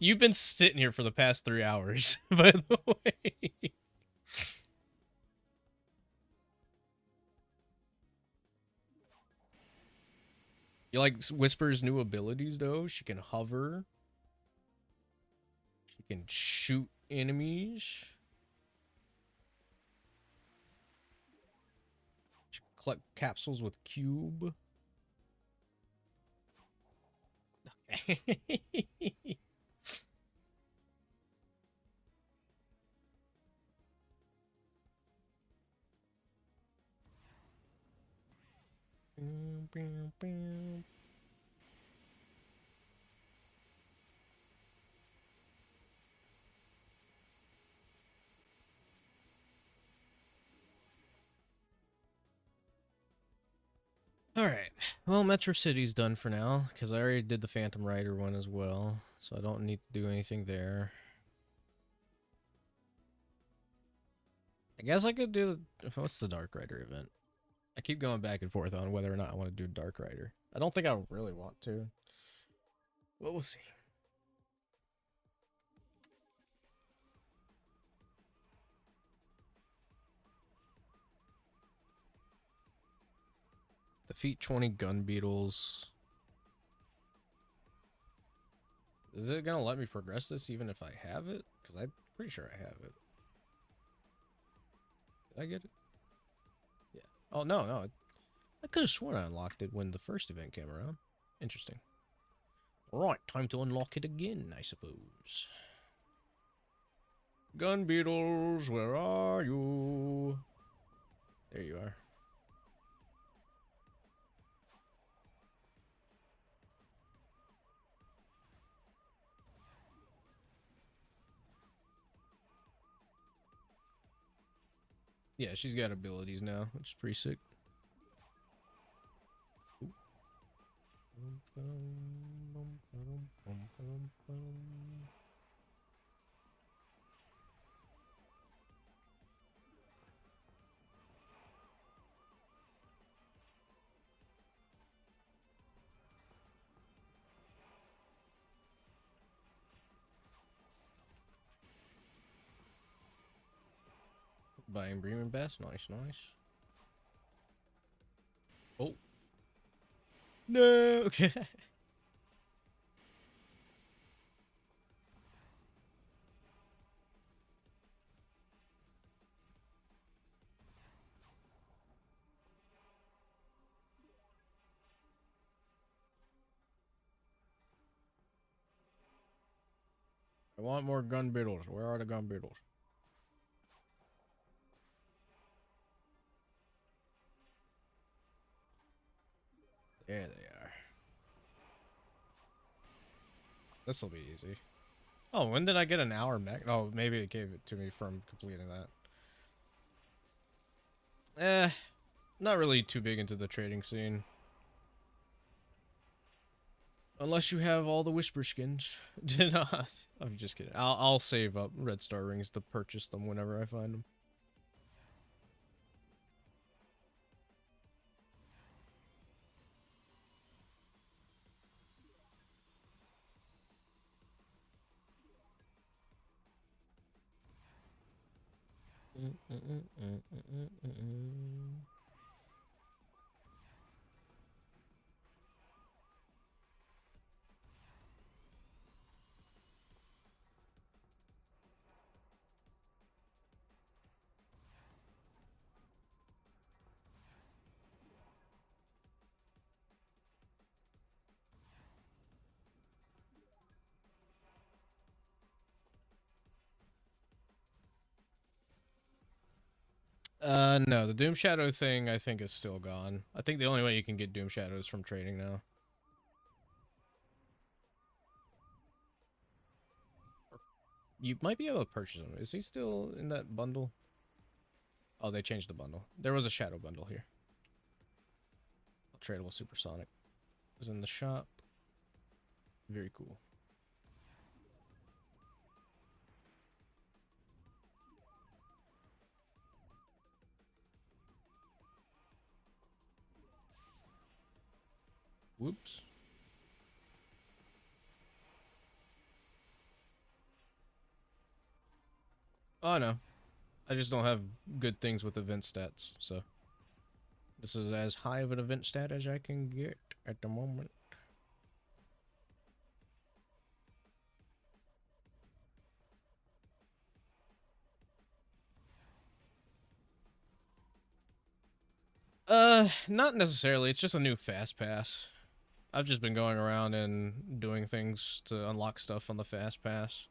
You've been sitting here for the past 3 hours, by the way. You like Whisper's new abilities, though? She can hover. She can shoot enemies. She can collect capsules with Cube. Okay. Alright, well, Metro City's done for now, because I already did the Phantom Rider one as well, so I don't need to do anything there. I guess I could do... What's the Dark Rider event? I keep going back and forth on whether or not I want to do Dark Rider. I don't think I really want to. Well, we'll see. Defeat 20 gun beetles. Is it gonna let me progress this even if I have it? Because I'm pretty sure I have it. Did I get it? Yeah. Oh, no. I could have sworn I unlocked it when the first event came around. Interesting. Right, time to unlock it again, I suppose. Gun beetles, where are you? There you are. Yeah, she's got abilities now, which is pretty sick. Buying Bremen Bass, nice. Oh. No! Okay. I want more gun beetles. Where are the gun beetles? There they are. This will be easy. Oh, when did I get an hour back? Oh, maybe it gave it to me from completing that. Not really too big into the trading scene. Unless you have all the Whisper skins. I'm just kidding. I'll save up Red Star rings to purchase them whenever I find them. No, the Doom Shadow thing I think is still gone. I think the only way you can get Doom Shadow is from trading now. You might be able to purchase him. Is he still in that bundle? Oh, they changed the bundle. There was a Shadow bundle here. Tradable Supersonic was in the shop. Very cool. Whoops. Oh no. I just don't have good things with event stats, so this is as high of an event stat as I can get at the moment. Not necessarily. It's just a new fast pass. I've just been going around and doing things to unlock stuff on the fast pass.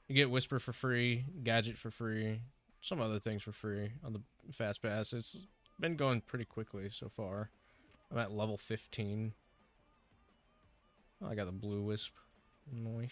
You get Whisper for free, Gadget for free, some other things for free on the fast pass. It's been going pretty quickly so far. I'm at level 15. Oh, I got the blue wisp. Nice.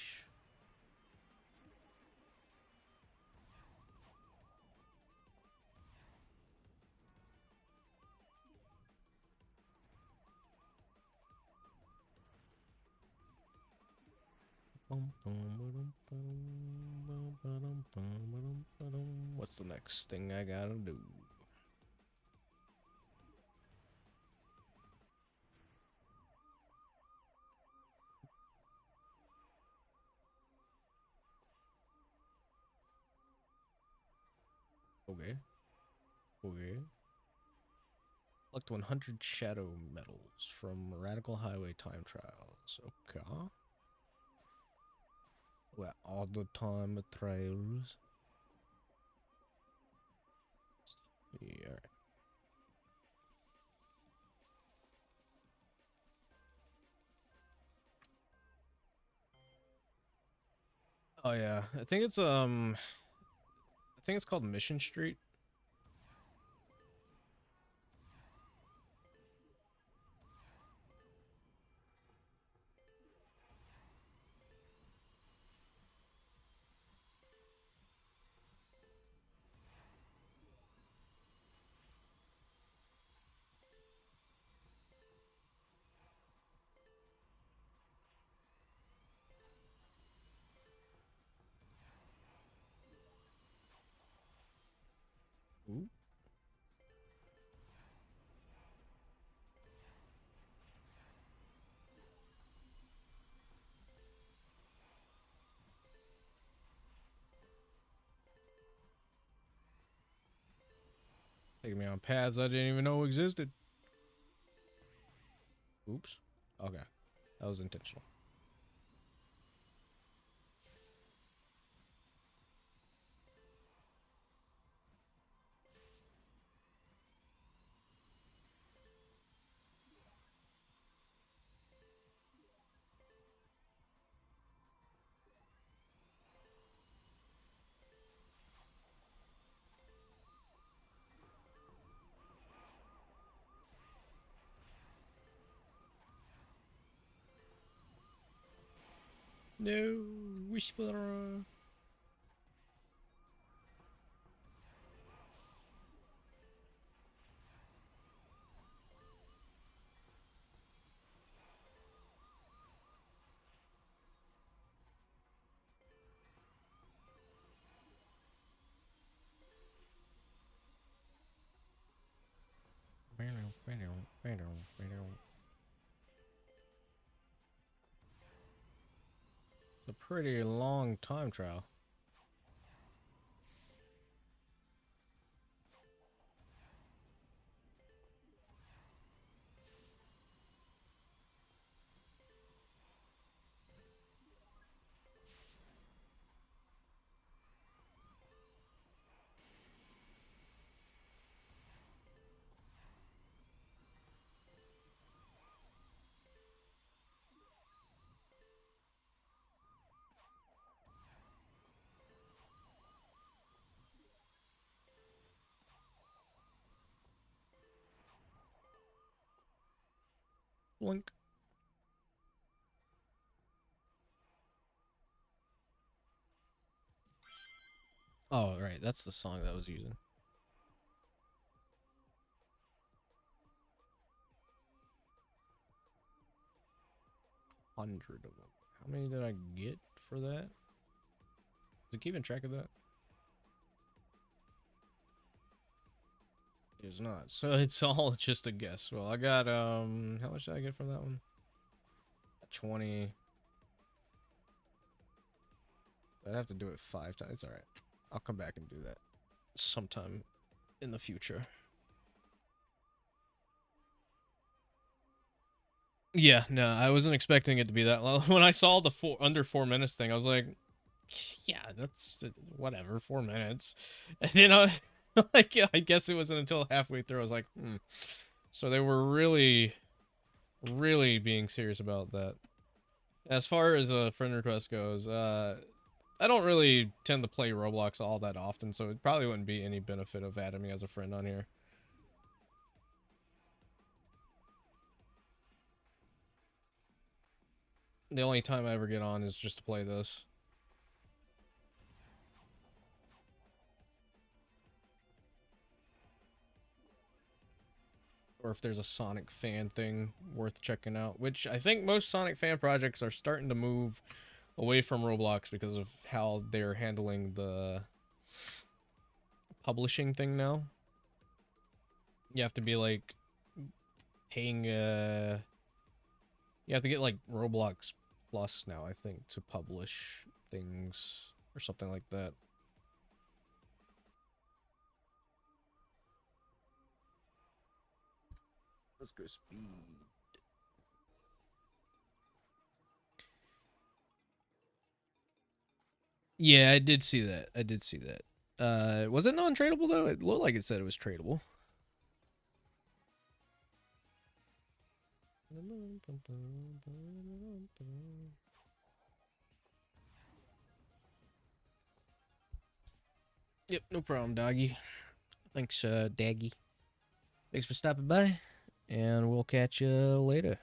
What's the next thing I gotta do? Okay. Okay. Collect 100 shadow medals from Radical Highway time trials. Okay. Where all the time trials. Yeah. Alright. Oh yeah. I think it's called Mission Street. Ooh. Taking me on paths I didn't even know existed. Oops. Okay. That was intentional. No, Whisperer. It's a pretty long time trial. Blink. Oh, right. That's the song that I was using. Hundred of them. How many did I get for that? Is it keeping track of that? It is not. So it's all just a guess. Well, I got how much did I get from that one? 20. I'd have to do it 5 times. It's all right. I'll come back and do that sometime in the future. Yeah, no, I wasn't expecting it to be that long. When I saw the under 4 minutes thing, I was like, yeah, that's whatever, 4 minutes. And then like, I guess it wasn't until halfway through I was like, So they were really, really being serious about that. As far as a friend request goes, I don't really tend to play Roblox all that often, so it probably wouldn't be any benefit of adding me as a friend on here. The only time I ever get on is just to play this. Or if there's a Sonic fan thing worth checking out, which I think most Sonic fan projects are starting to move away from Roblox because of how they're handling the publishing thing now. You have to be like paying you have to get like Roblox Plus now, I think, to publish things or something like that. Let's go speed. Yeah, I did see that. I did see that. Was it non-tradable though? It looked like it said it was tradable. Yep, no problem, doggy. Thanks, Daggy. Thanks for stopping by, and we'll catch you later.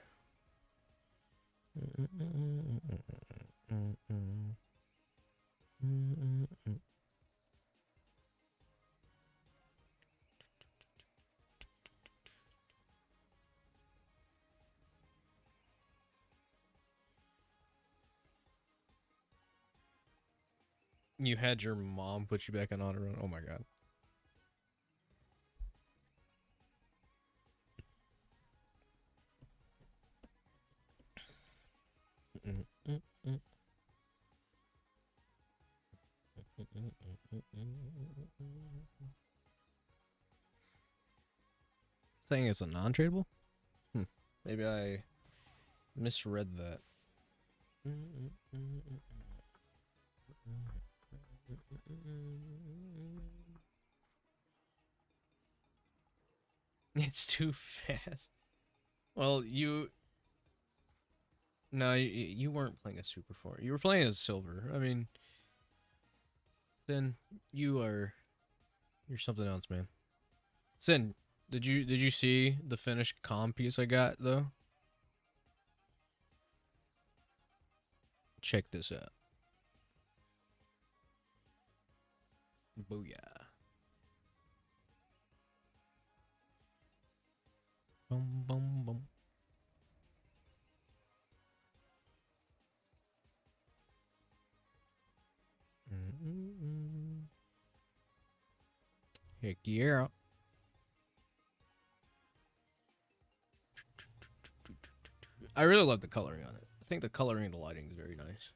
You had your mom put you back on honor run? Oh my god. Saying it's a non-tradable? Maybe I misread that. It's too fast. Well, no, you weren't playing a super form. You were playing as silver. I mean, Sin, you're something else, man. Sin, did you see the finished comm piece I got though? Check this out. Booyah. Bum bum bum. Heck yeah. I really love the coloring on it. I think the coloring and the lighting is very nice.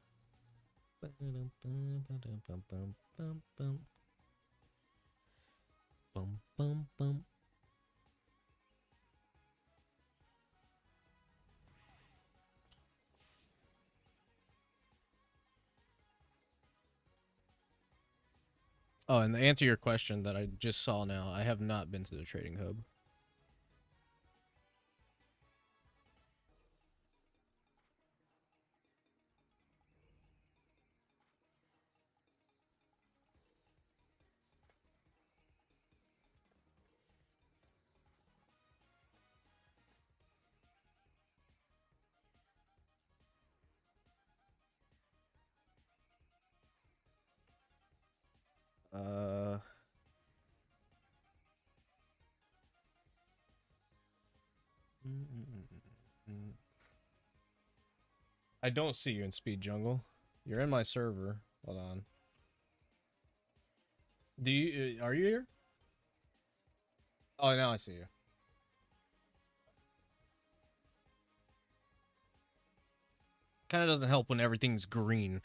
Bum bum bum. Oh, and to answer your question that I just saw now, I have not been to the trading hub. Uh. I don't see you in Speed Jungle. You're in my server. Hold on. Do you are you here? Oh, now I see you. Kind of doesn't help when everything's green.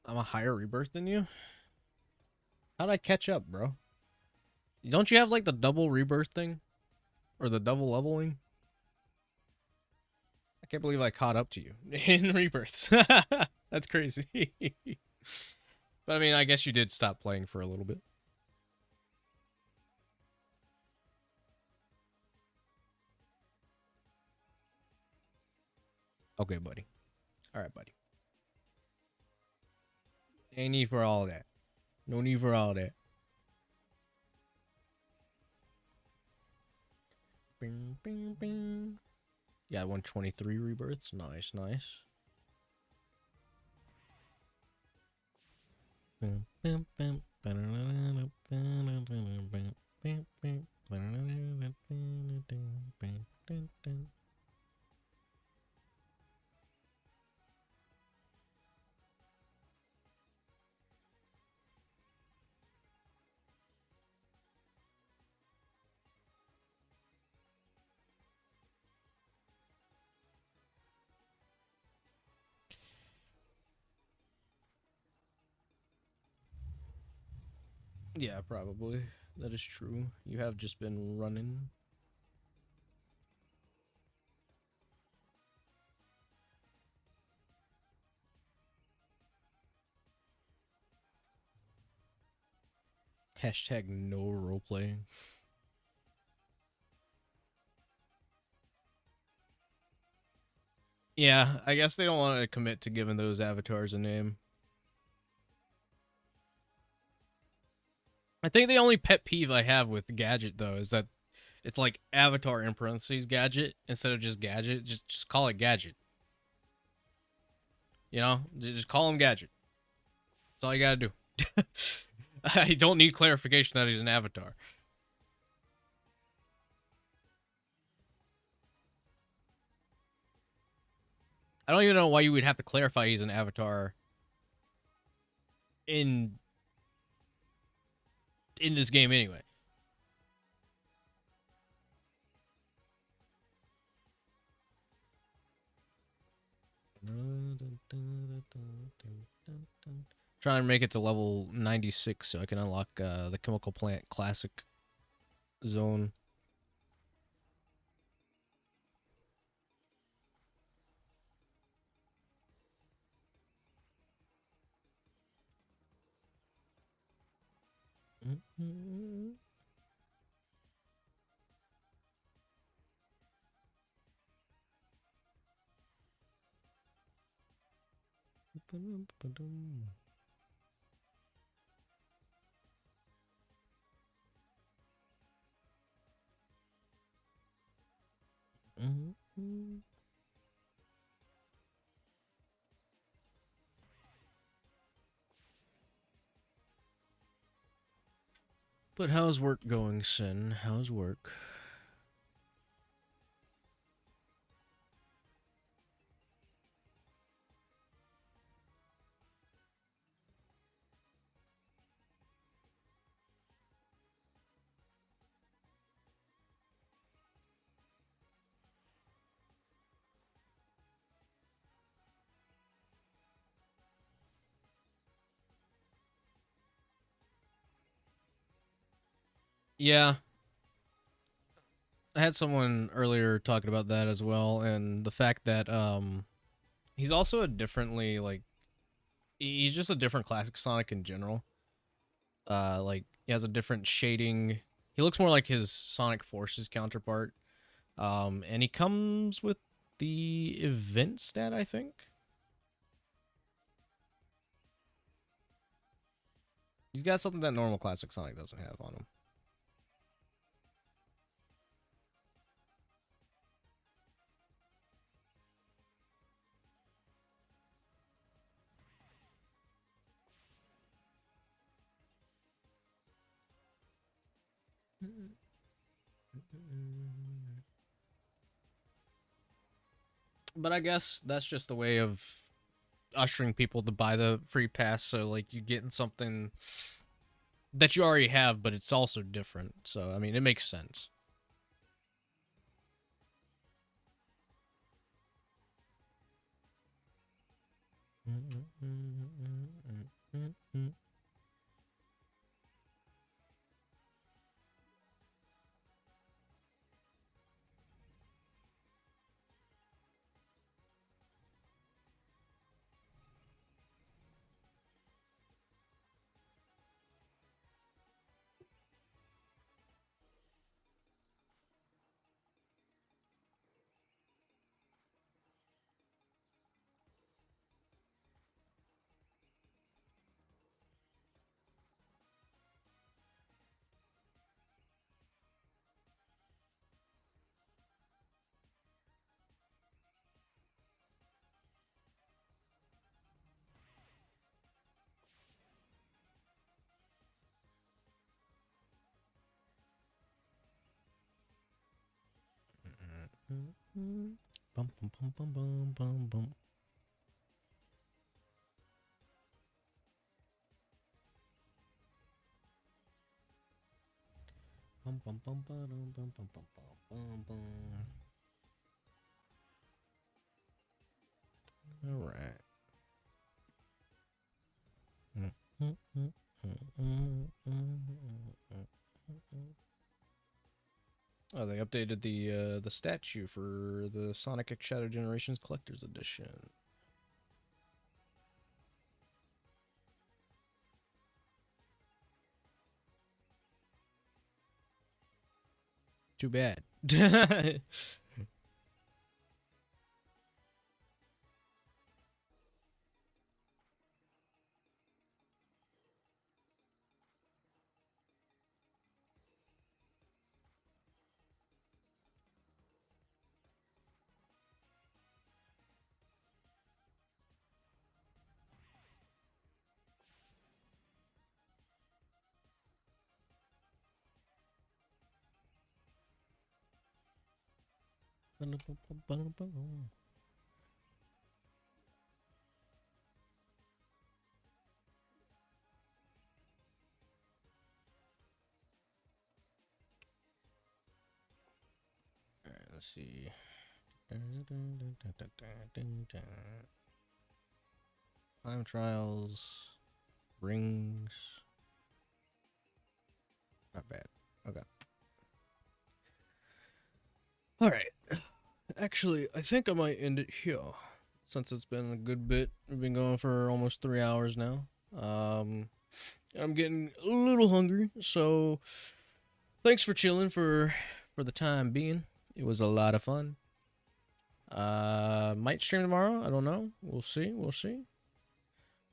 I'm a higher rebirth than you? How'd I catch up, bro? Don't you have like the double rebirth thing? Or the double leveling? I can't believe I caught up to you in rebirths. That's crazy. But I mean, I guess you did stop playing for a little bit. Okay, buddy. All right, buddy. Ain't need for all that. No need for all that. Bing, bing, bing. Yeah, 123 rebirths. Nice, nice. Yeah, probably. That is true. You have just been running. Hashtag no roleplay. Yeah, I guess they don't want to commit to giving those avatars a name. I think the only pet peeve I have with Gadget, though, is that it's like avatar in parentheses Gadget instead of just Gadget. Just call it Gadget. You know? Just call him Gadget. That's all you gotta do. I don't need clarification that he's an avatar. I don't even know why you would have to clarify he's an avatar in this game anyway. Trying to make it to level 96 so I can unlock the Chemical Plant Classic Zone. But how's work going, Sin? How's work? Yeah. I had someone earlier talking about that as well, and the fact that he's also a differently like he's just a different classic Sonic in general. Like he has a different shading. He looks more like his Sonic Forces counterpart. And he comes with the event stat, I think. He's got something that normal classic Sonic doesn't have on him. But I guess that's just the way of ushering people to buy the free pass, so like you getting something that you already have, but it's also different. So I mean, it makes sense. Bum, bum, bum, bum, bum, bum, bum. Bum, bum, bum, bum, bum, bum, bum, bum, bum. All right. Oh, they updated the statue for the Sonic X Shadow Generations Collector's Edition. Too bad. Alright, let's see. Time trials, rings. Not bad. Okay. Alright. Actually, I think I might end it here, since it's been a good bit. We've been going for almost 3 hours now. I'm getting a little hungry, so thanks for chilling for the time being. It was a lot of fun. Might stream tomorrow. I don't know. We'll see. We'll see.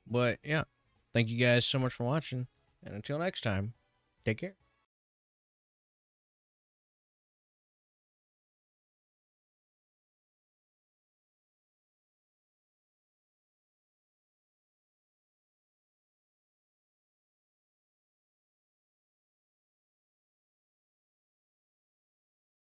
But yeah, thank you guys so much for watching, and until next time, take care.